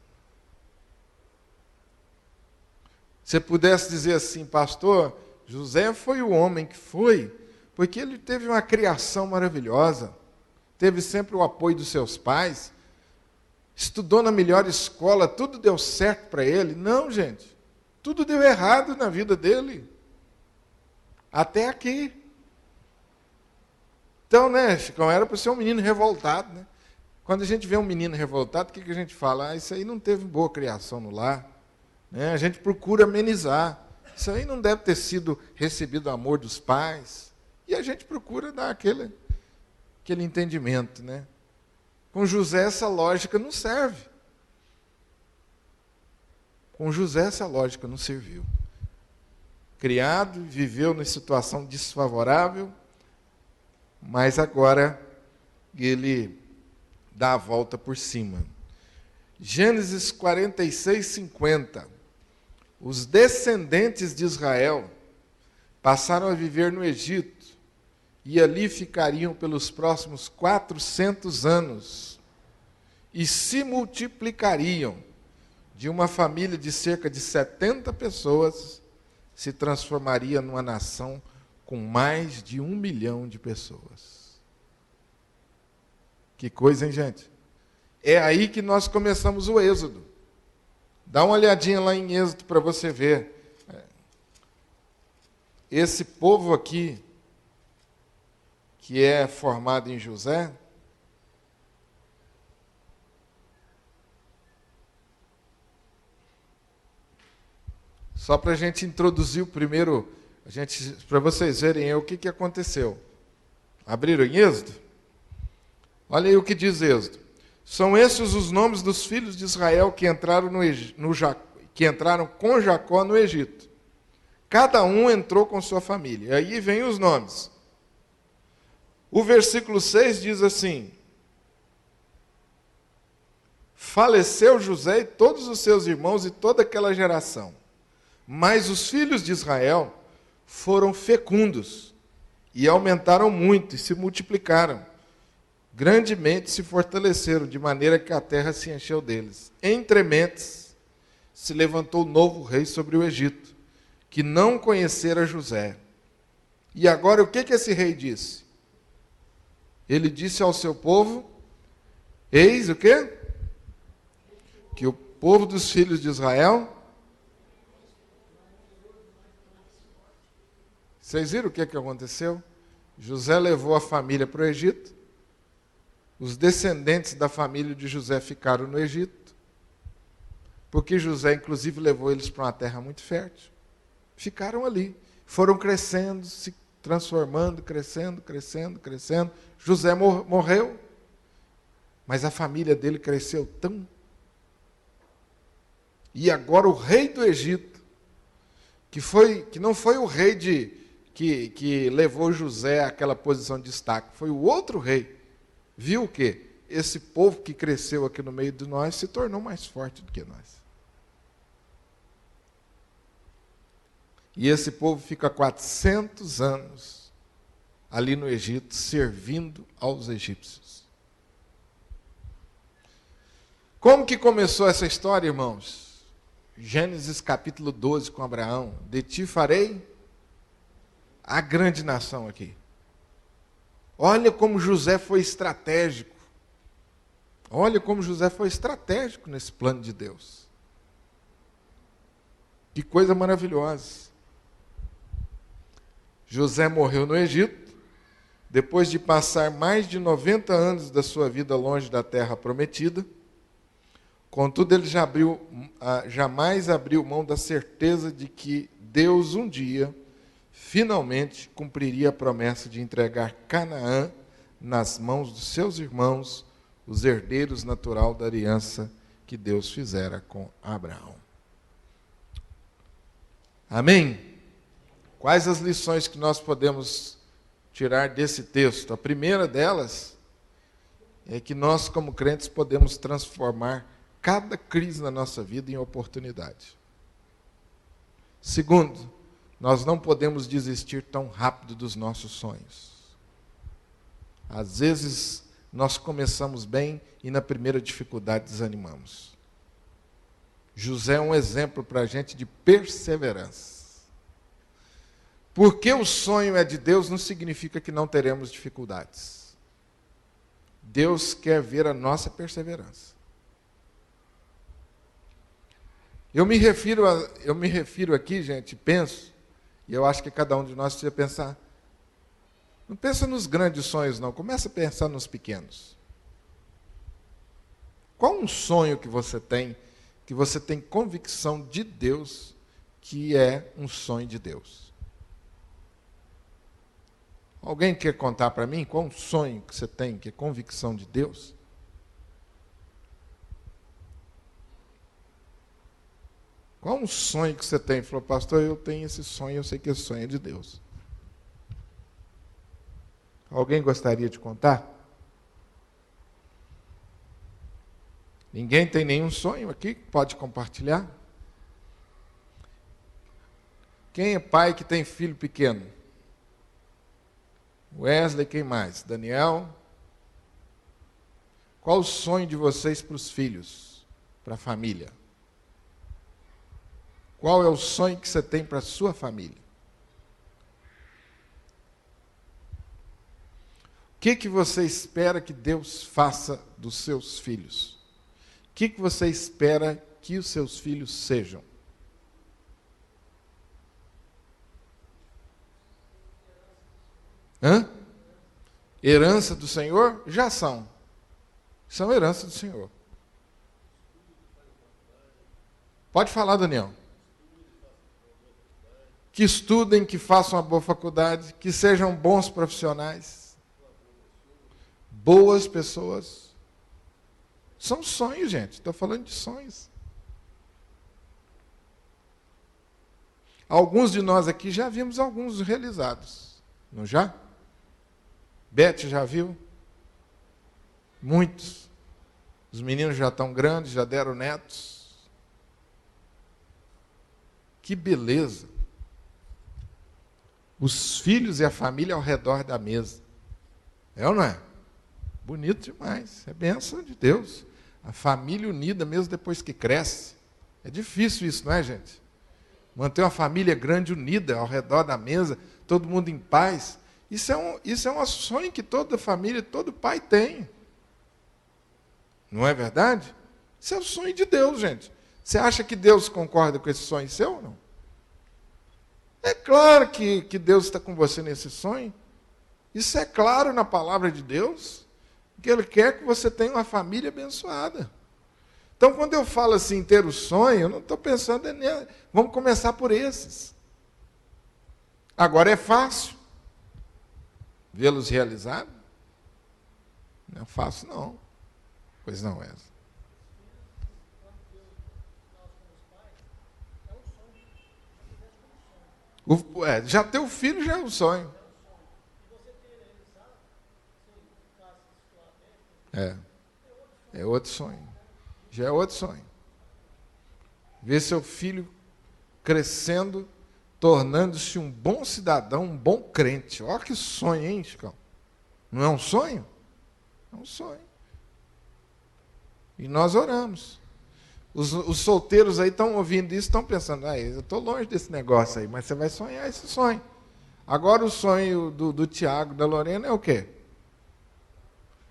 S1: Se pudesse dizer assim, pastor, José foi o homem que foi, porque ele teve uma criação maravilhosa, teve sempre o apoio dos seus pais, estudou na melhor escola, tudo deu certo para ele. Não, gente, tudo deu errado na vida dele, até aqui. Então, né, Chicão, era para ser um menino revoltado, né? Quando a gente vê um menino revoltado, o que a gente fala? Ah, isso aí não teve boa criação no lar. Né? A gente procura amenizar. Isso aí não deve ter sido recebido o amor dos pais. E a gente procura dar aquele entendimento. Né? Com José, essa lógica não serve. Com José, essa lógica não serviu. Criado, viveu numa situação desfavorável, mas agora ele dá a volta por cima. Gênesis 46, 50. Os descendentes de Israel passaram a viver no Egito e ali ficariam pelos próximos 400 anos e se multiplicariam. De uma família de cerca de 70 pessoas se transformaria numa nação com mais de 1 milhão de pessoas. Que coisa, hein, gente? É aí que nós começamos o Êxodo. Dá uma olhadinha lá em Êxodo para você ver. Esse povo aqui, que é formado em José, só para a gente introduzir o primeiro, para vocês verem o que aconteceu. Abriram em Êxodo? Olha aí o que diz Êxodo. São esses os nomes dos filhos de Israel que entraram, que entraram com Jacó no Egito. Cada um entrou com sua família. E aí vem os nomes. O versículo 6 diz assim: faleceu José e todos os seus irmãos e toda aquela geração. Mas os filhos de Israel foram fecundos e aumentaram muito e se multiplicaram. Grandemente se fortaleceram, de maneira que a terra se encheu deles. Entre mentes se levantou novo rei sobre o Egito, que não conhecera José. E agora o que esse rei disse? Ele disse ao seu povo, eis o quê? Que o povo dos filhos de Israel... Vocês viram o que aconteceu? José levou a família para o Egito. Os descendentes da família de José ficaram no Egito, porque José, inclusive, levou eles para uma terra muito fértil. Ficaram ali. Foram crescendo, se transformando, crescendo, crescendo, crescendo. José morreu, mas a família dele cresceu tão. E agora o rei do Egito, que não foi o rei que levou José àquela posição de destaque, foi o outro rei, viu o quê? Esse povo que cresceu aqui no meio de nós se tornou mais forte do que nós. E esse povo fica 400 anos ali no Egito, servindo aos egípcios. Como que começou essa história, irmãos? Gênesis capítulo 12 com Abraão. De ti farei a grande nação aqui. Olha como José foi estratégico. Olha como José foi estratégico nesse plano de Deus. Que coisa maravilhosa. José morreu no Egito, depois de passar mais de 90 anos da sua vida longe da terra prometida. Contudo, ele jamais abriu mão da certeza de que Deus um dia, finalmente, cumpriria a promessa de entregar Canaã nas mãos dos seus irmãos, os herdeiros natural da aliança que Deus fizera com Abraão. Amém? Quais as lições que nós podemos tirar desse texto? A primeira delas é que nós, como crentes, podemos transformar cada crise na nossa vida em oportunidade. Segundo, nós não podemos desistir tão rápido dos nossos sonhos. Às vezes, nós começamos bem e na primeira dificuldade desanimamos. José é um exemplo para a gente de perseverança. Porque o sonho é de Deus não significa que não teremos dificuldades. Deus quer ver a nossa perseverança. Eu me refiro aqui, gente, penso, e eu acho que cada um de nós precisa pensar. Não pensa nos grandes sonhos, não. Começa a pensar nos pequenos. Qual um sonho que você tem convicção de Deus, que é um sonho de Deus? Alguém quer contar para mim qual um sonho que você tem, que é convicção de Deus? Qual um sonho que você tem? Falou, pastor, eu tenho esse sonho, eu sei que esse sonho é de Deus. Alguém gostaria de contar? Ninguém tem nenhum sonho aqui que pode compartilhar? Quem é pai que tem filho pequeno? Wesley, quem mais? Daniel? Qual o sonho de vocês para os filhos, para a família? Qual é o sonho que você tem para a sua família? O que você espera que Deus faça dos seus filhos? O que você espera que os seus filhos sejam? Herança do Senhor? Já são. São herança do Senhor. Pode falar, Daniel. Que estudem, que façam uma boa faculdade, que sejam bons profissionais, boas pessoas. São sonhos, gente. Estou falando de sonhos. Alguns de nós aqui já vimos alguns realizados. Não já? Beth já viu? Muitos. Os meninos já estão grandes, já deram netos. Que beleza. Os filhos e a família ao redor da mesa. É ou não é? Bonito demais. É bênção de Deus. A família unida mesmo depois que cresce. É difícil isso, não é, gente? Manter uma família grande unida ao redor da mesa, todo mundo em paz. Isso é um sonho que toda família, todo pai tem. Não é verdade? Isso é o sonho de Deus, gente. Você acha que Deus concorda com esse sonho seu ou não? É claro que Deus está com você nesse sonho. Isso é claro na palavra de Deus, que Ele quer que você tenha uma família abençoada. Então, quando eu falo assim, ter o sonho, eu não estou pensando vamos começar por esses. Agora é fácil vê-los realizados? Não é fácil, não. Pois não, Wesley. Já ter o filho já é um sonho. É outro sonho. Já é outro sonho. Ver seu filho crescendo, tornando-se um bom cidadão, um bom crente. Olha que sonho, hein, Chicão? Não é um sonho? É um sonho. E nós oramos. Os solteiros aí estão ouvindo isso, estão pensando, eu estou longe desse negócio aí, mas você vai sonhar esse sonho. Agora o sonho do Tiago, da Lorena é o quê?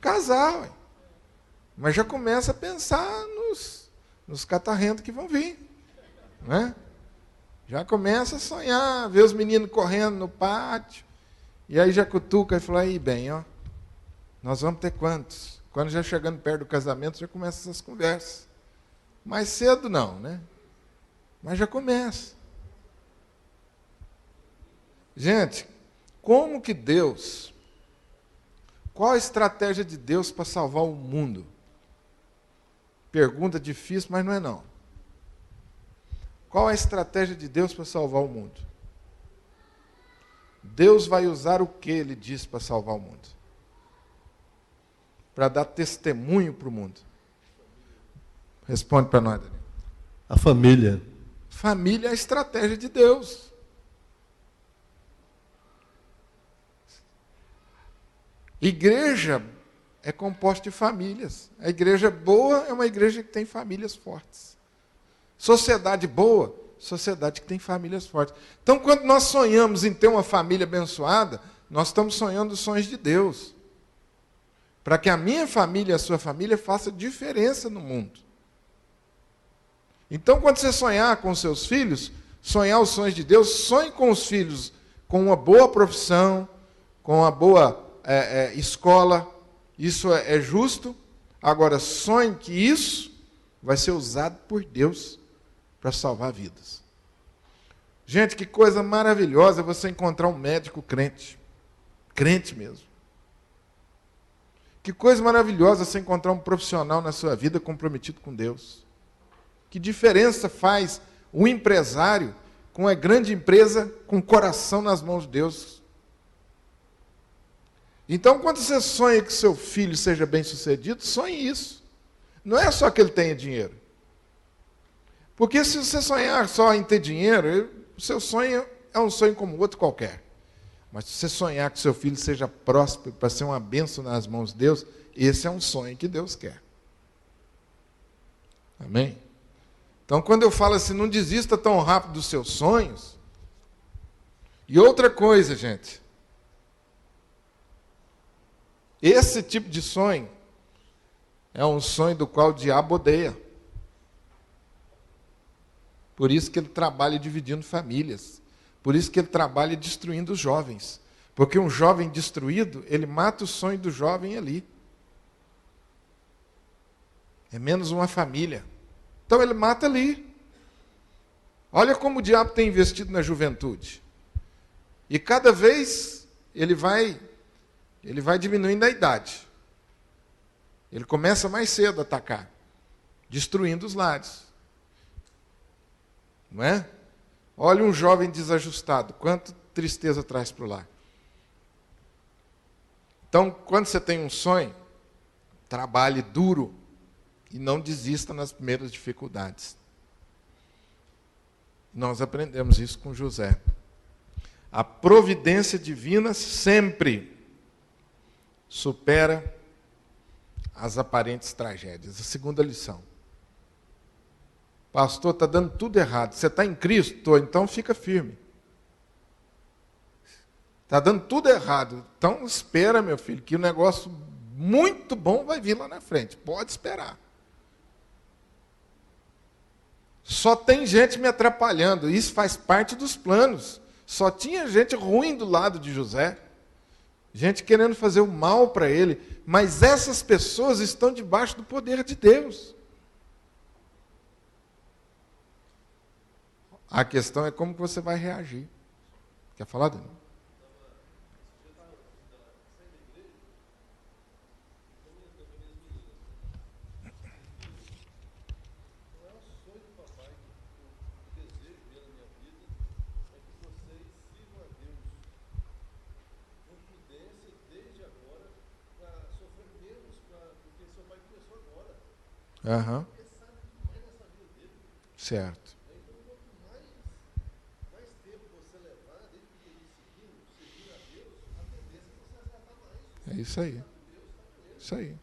S1: Casar, ué. Mas já começa a pensar nos catarrentos que vão vir. Né? Já começa a sonhar, ver os meninos correndo no pátio. E aí já cutuca e fala, aí bem, ó, nós vamos ter quantos? Quando já chegando perto do casamento, já começa essas conversas. Mais cedo não, né? Mas já começa. Gente, como que Deus, qual a estratégia de Deus para salvar o mundo? Pergunta difícil, mas não é não. Qual a estratégia de Deus para salvar o mundo? Deus vai usar o que Ele disse para salvar o mundo? Para dar testemunho para o mundo. Responde para nós, Daniel.
S2: A família.
S1: Família é a estratégia de Deus. Igreja é composta de famílias. A igreja boa é uma igreja que tem famílias fortes. Sociedade boa, sociedade que tem famílias fortes. Então, quando nós sonhamos em ter uma família abençoada, nós estamos sonhando os sonhos de Deus. Para que a minha família e a sua família façam diferença no mundo. Então, quando você sonhar com os seus filhos, sonhar os sonhos de Deus, sonhe com os filhos com uma boa profissão, com uma boa escola. Isso é justo. Agora, sonhe que isso vai ser usado por Deus para salvar vidas. Gente, que coisa maravilhosa você encontrar um médico crente. Crente mesmo. Que coisa maravilhosa você encontrar um profissional na sua vida comprometido com Deus. Que diferença faz um empresário com uma grande empresa com o coração nas mãos de Deus. Então, quando você sonha que seu filho seja bem-sucedido, sonhe isso. Não é só que ele tenha dinheiro. Porque se você sonhar só em ter dinheiro, o seu sonho é um sonho como outro qualquer. Mas se você sonhar que seu filho seja próspero para ser uma bênção nas mãos de Deus, esse é um sonho que Deus quer. Amém? Então, quando eu falo assim, não desista tão rápido dos seus sonhos. E outra coisa, gente. Esse tipo de sonho é um sonho do qual o diabo odeia. Por isso que ele trabalha dividindo famílias. Por isso que ele trabalha destruindo os jovens. Porque um jovem destruído, ele mata o sonho do jovem ali. É menos uma família. Então ele mata ali. Olha como o diabo tem investido na juventude. E cada vez ele vai diminuindo a idade. Ele começa mais cedo a atacar, destruindo os lares. Não é? Olha um jovem desajustado, quanta tristeza traz para o lar. Então, quando você tem um sonho, trabalhe duro e não desista nas primeiras dificuldades. Nós aprendemos isso com José. A providência divina sempre supera as aparentes tragédias. A segunda lição. Pastor, está dando tudo errado. Você está em Cristo? Estou, então fica firme. Está dando tudo errado. Então espera, meu filho, que o negócio muito bom vai vir lá na frente. Pode esperar. Só tem gente me atrapalhando. Isso faz parte dos planos. Só tinha gente ruim do lado de José. Gente querendo fazer o mal para ele. Mas essas pessoas estão debaixo do poder de Deus. A questão é como que você vai reagir. Quer falar, Daniel? Aham. Certo. É isso aí. Isso aí.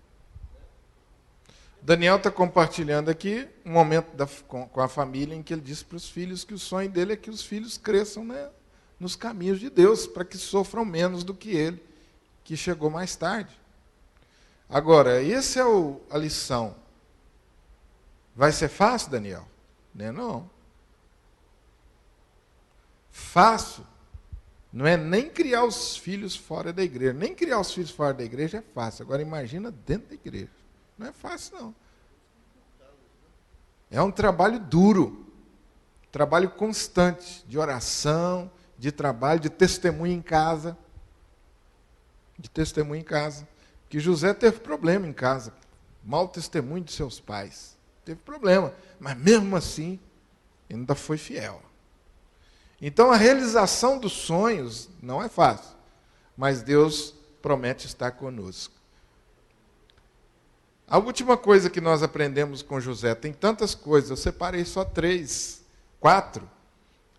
S1: Daniel está compartilhando aqui um momento com a família em que ele disse para os filhos que o sonho dele é que os filhos cresçam, né, nos caminhos de Deus, para que sofram menos do que ele, que chegou mais tarde. Agora, essa é a lição. Vai ser fácil, Daniel? Não. Fácil não é nem criar os filhos fora da igreja. Nem criar os filhos fora da igreja é fácil. Agora imagina dentro da igreja. Não é fácil, não. É um trabalho duro. Trabalho constante de oração, de trabalho, de testemunho em casa. De testemunho em casa. Que José teve problema em casa. Mau testemunho de seus pais. Teve problema. Mas mesmo assim, ainda foi fiel. Então a realização dos sonhos não é fácil. Mas Deus promete estar conosco. A última coisa que nós aprendemos com José, tem tantas coisas, eu separei só 3, 4.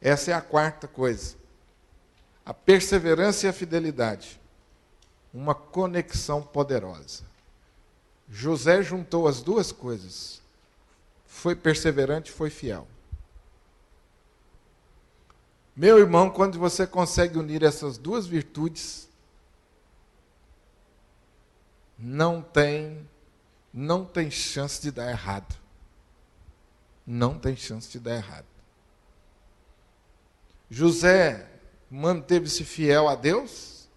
S1: Essa é a quarta coisa. A perseverança e a fidelidade. Uma conexão poderosa. José juntou as duas coisas. Foi perseverante, foi fiel. Meu irmão, quando você consegue unir essas duas virtudes, não tem chance de dar errado. Não tem chance de dar errado. José manteve-se fiel a Deus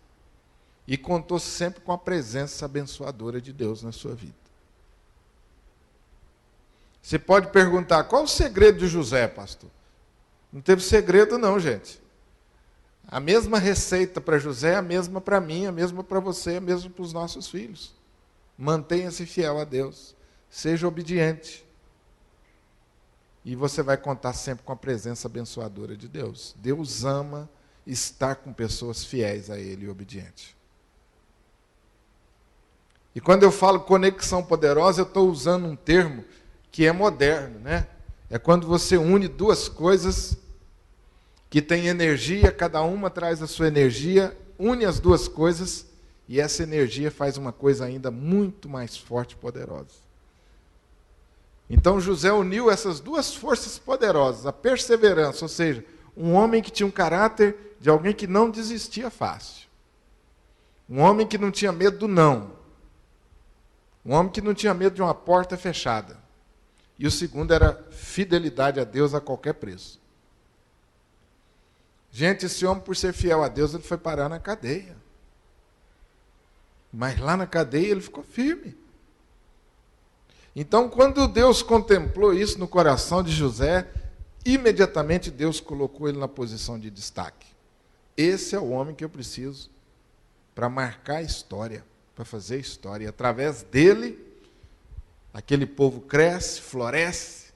S1: e contou sempre com a presença abençoadora de Deus na sua vida. Você pode perguntar, qual o segredo de José, pastor? Não teve segredo não, gente. A mesma receita para José é a mesma para mim, a mesma para você, a mesma para os nossos filhos. Mantenha-se fiel a Deus. Seja obediente. E você vai contar sempre com a presença abençoadora de Deus. Deus ama estar com pessoas fiéis a Ele e obedientes. E quando eu falo conexão poderosa, eu estou usando um termo que é moderno, né? É quando você une duas coisas que têm energia, cada uma traz a sua energia, une as duas coisas e essa energia faz uma coisa ainda muito mais forte e poderosa. Então José uniu essas duas forças poderosas, a perseverança, ou seja, um homem que tinha um caráter de alguém que não desistia fácil. Um homem que não tinha medo do não. Um homem que não tinha medo de uma porta fechada. E o segundo era fidelidade a Deus a qualquer preço. Gente, esse homem, por ser fiel a Deus, ele foi parar na cadeia. Mas lá na cadeia ele ficou firme. Então, quando Deus contemplou isso no coração de José, imediatamente Deus colocou ele na posição de destaque. Esse é o homem que eu preciso para marcar a história, para fazer história. E através dele, aquele povo cresce, floresce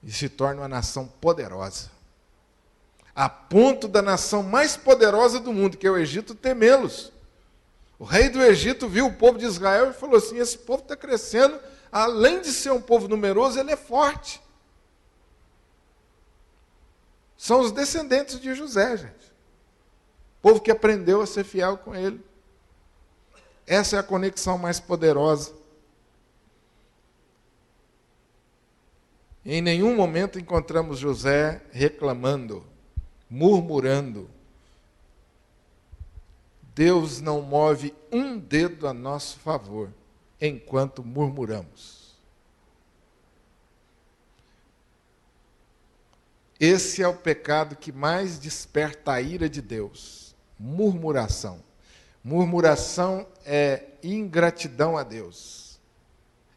S1: e se torna uma nação poderosa. A ponto da nação mais poderosa do mundo, que é o Egito, temê-los. O rei do Egito viu o povo de Israel e falou assim, esse povo está crescendo, além de ser um povo numeroso, ele é forte. São os descendentes de José, gente. O povo que aprendeu a ser fiel com ele. Essa é a conexão mais poderosa. Em nenhum momento encontramos José reclamando, murmurando. Deus não move um dedo a nosso favor enquanto murmuramos. Esse é o pecado que mais desperta a ira de Deus. Murmuração. Murmuração é ingratidão a Deus.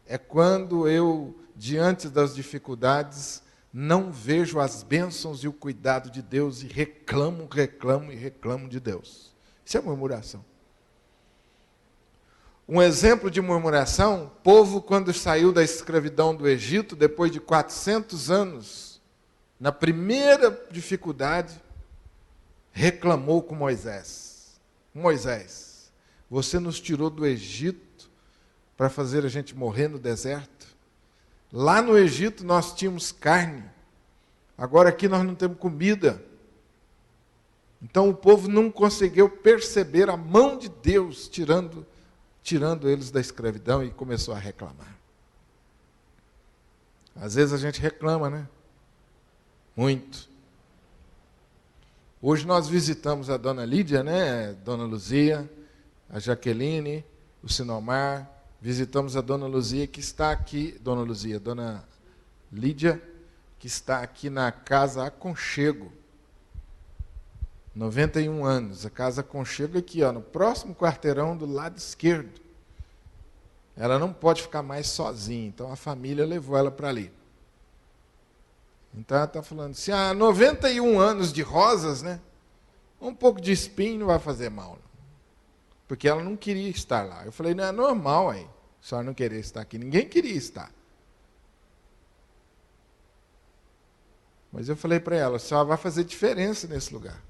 S1: É quando eu, diante das dificuldades, não vejo as bênçãos e o cuidado de Deus e reclamo de Deus. Isso é murmuração. Um exemplo de murmuração, o povo quando saiu da escravidão do Egito, depois de 400 anos, na primeira dificuldade, reclamou com Moisés. Moisés, você nos tirou do Egito para fazer a gente morrer no deserto? Lá no Egito nós tínhamos carne, agora aqui nós não temos comida. Então o povo não conseguiu perceber a mão de Deus tirando eles da escravidão e começou a reclamar. Às vezes a gente reclama, né? Muito. Hoje nós visitamos a dona Lídia, né? Dona Luzia, a Jaqueline, o Sinomar. Visitamos a dona Luzia, que está aqui, dona Lídia, que está aqui na Casa Aconchego. 91 anos, a Casa Aconchego aqui, ó, no próximo quarteirão do lado esquerdo. Ela não pode ficar mais sozinha, então a família levou ela para ali. Então ela está falando assim, 91 anos de rosas, né? Um pouco de espinho não vai fazer mal. Não. Porque ela não queria estar lá. Eu falei, não é normal aí, a senhora não querer estar aqui. Ninguém queria estar. Mas eu falei para ela, a senhora vai fazer diferença nesse lugar.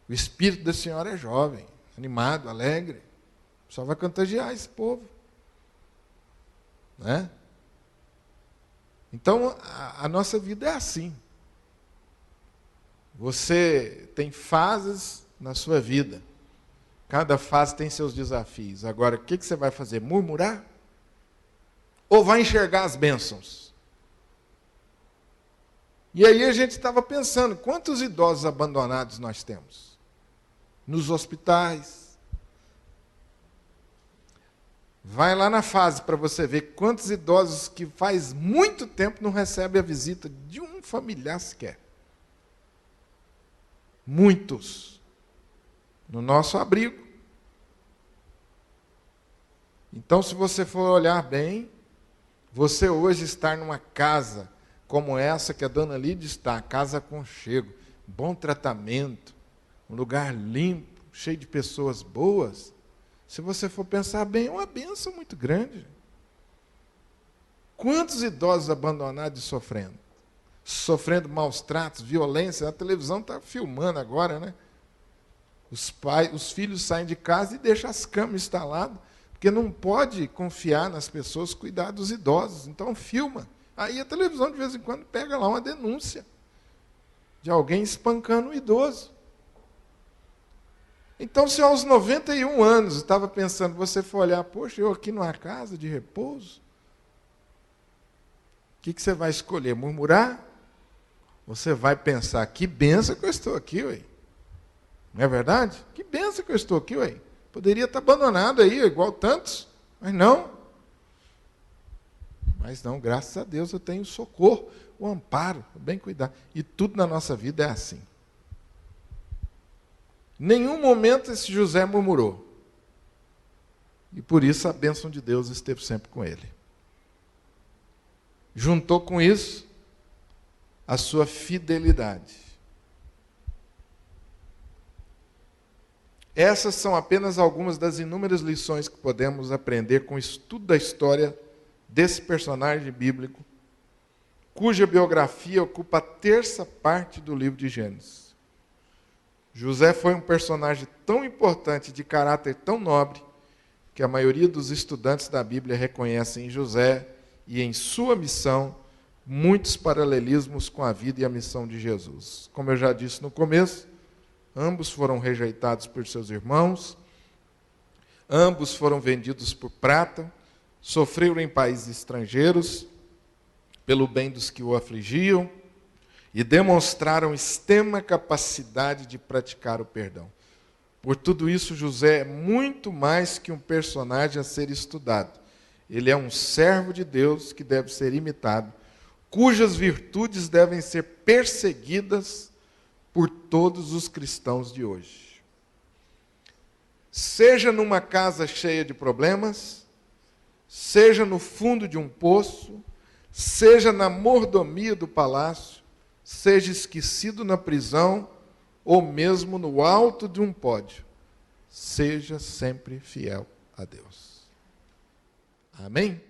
S1: O espírito da senhora é jovem, animado, alegre. Só vai contagiar esse povo. Né? Então, a nossa vida é assim. Você tem fases na sua vida. Cada fase tem seus desafios. Agora, o que você vai fazer? Murmurar? Ou vai enxergar as bênçãos? E aí a gente estava pensando, quantos idosos abandonados nós temos? Nos hospitais. Vai lá na fase para você ver quantos idosos que faz muito tempo não recebem a visita de um familiar sequer. Muitos. No nosso abrigo. Então, se você for olhar bem, você hoje estar numa casa como essa que a dona Lídia está, Casa Aconchego, bom tratamento, um lugar limpo, cheio de pessoas boas, se você for pensar bem, é uma bênção muito grande. Quantos idosos abandonados e sofrendo? Sofrendo maus tratos, violência, a televisão está filmando agora, né? Os filhos saem de casa e deixam as câmeras instaladas, porque não pode confiar nas pessoas cuidar dos idosos, então filma. Aí a televisão de vez em quando pega lá uma denúncia de alguém espancando um idoso. Então, se aos 91 anos estava pensando, você for olhar, poxa, eu aqui numa casa de repouso, o que você vai escolher? Murmurar? Você vai pensar, que benção que eu estou aqui, ué. Não é verdade? Que benção que eu estou aqui, ué. Poderia estar abandonado aí, igual tantos, mas não. Mas não, graças a Deus eu tenho socorro, o amparo, o bem cuidar. E tudo na nossa vida é assim. Nenhum momento esse José murmurou. E por isso a bênção de Deus esteve sempre com ele. Juntou com isso a sua fidelidade. Essas são apenas algumas das inúmeras lições que podemos aprender com o estudo da história desse personagem bíblico, cuja biografia ocupa a terça parte do livro de Gênesis. José foi um personagem tão importante, de caráter tão nobre, que a maioria dos estudantes da Bíblia reconhecem em José e em sua missão muitos paralelismos com a vida e a missão de Jesus. Como eu já disse no começo, ambos foram rejeitados por seus irmãos, ambos foram vendidos por prata, sofreram em países estrangeiros pelo bem dos que o afligiam, e demonstraram extrema capacidade de praticar o perdão. Por tudo isso, José é muito mais que um personagem a ser estudado. Ele é um servo de Deus que deve ser imitado, cujas virtudes devem ser perseguidas por todos os cristãos de hoje. Seja numa casa cheia de problemas, seja no fundo de um poço, seja na mordomia do palácio, seja esquecido na prisão, ou mesmo no alto de um pódio, seja sempre fiel a Deus. Amém?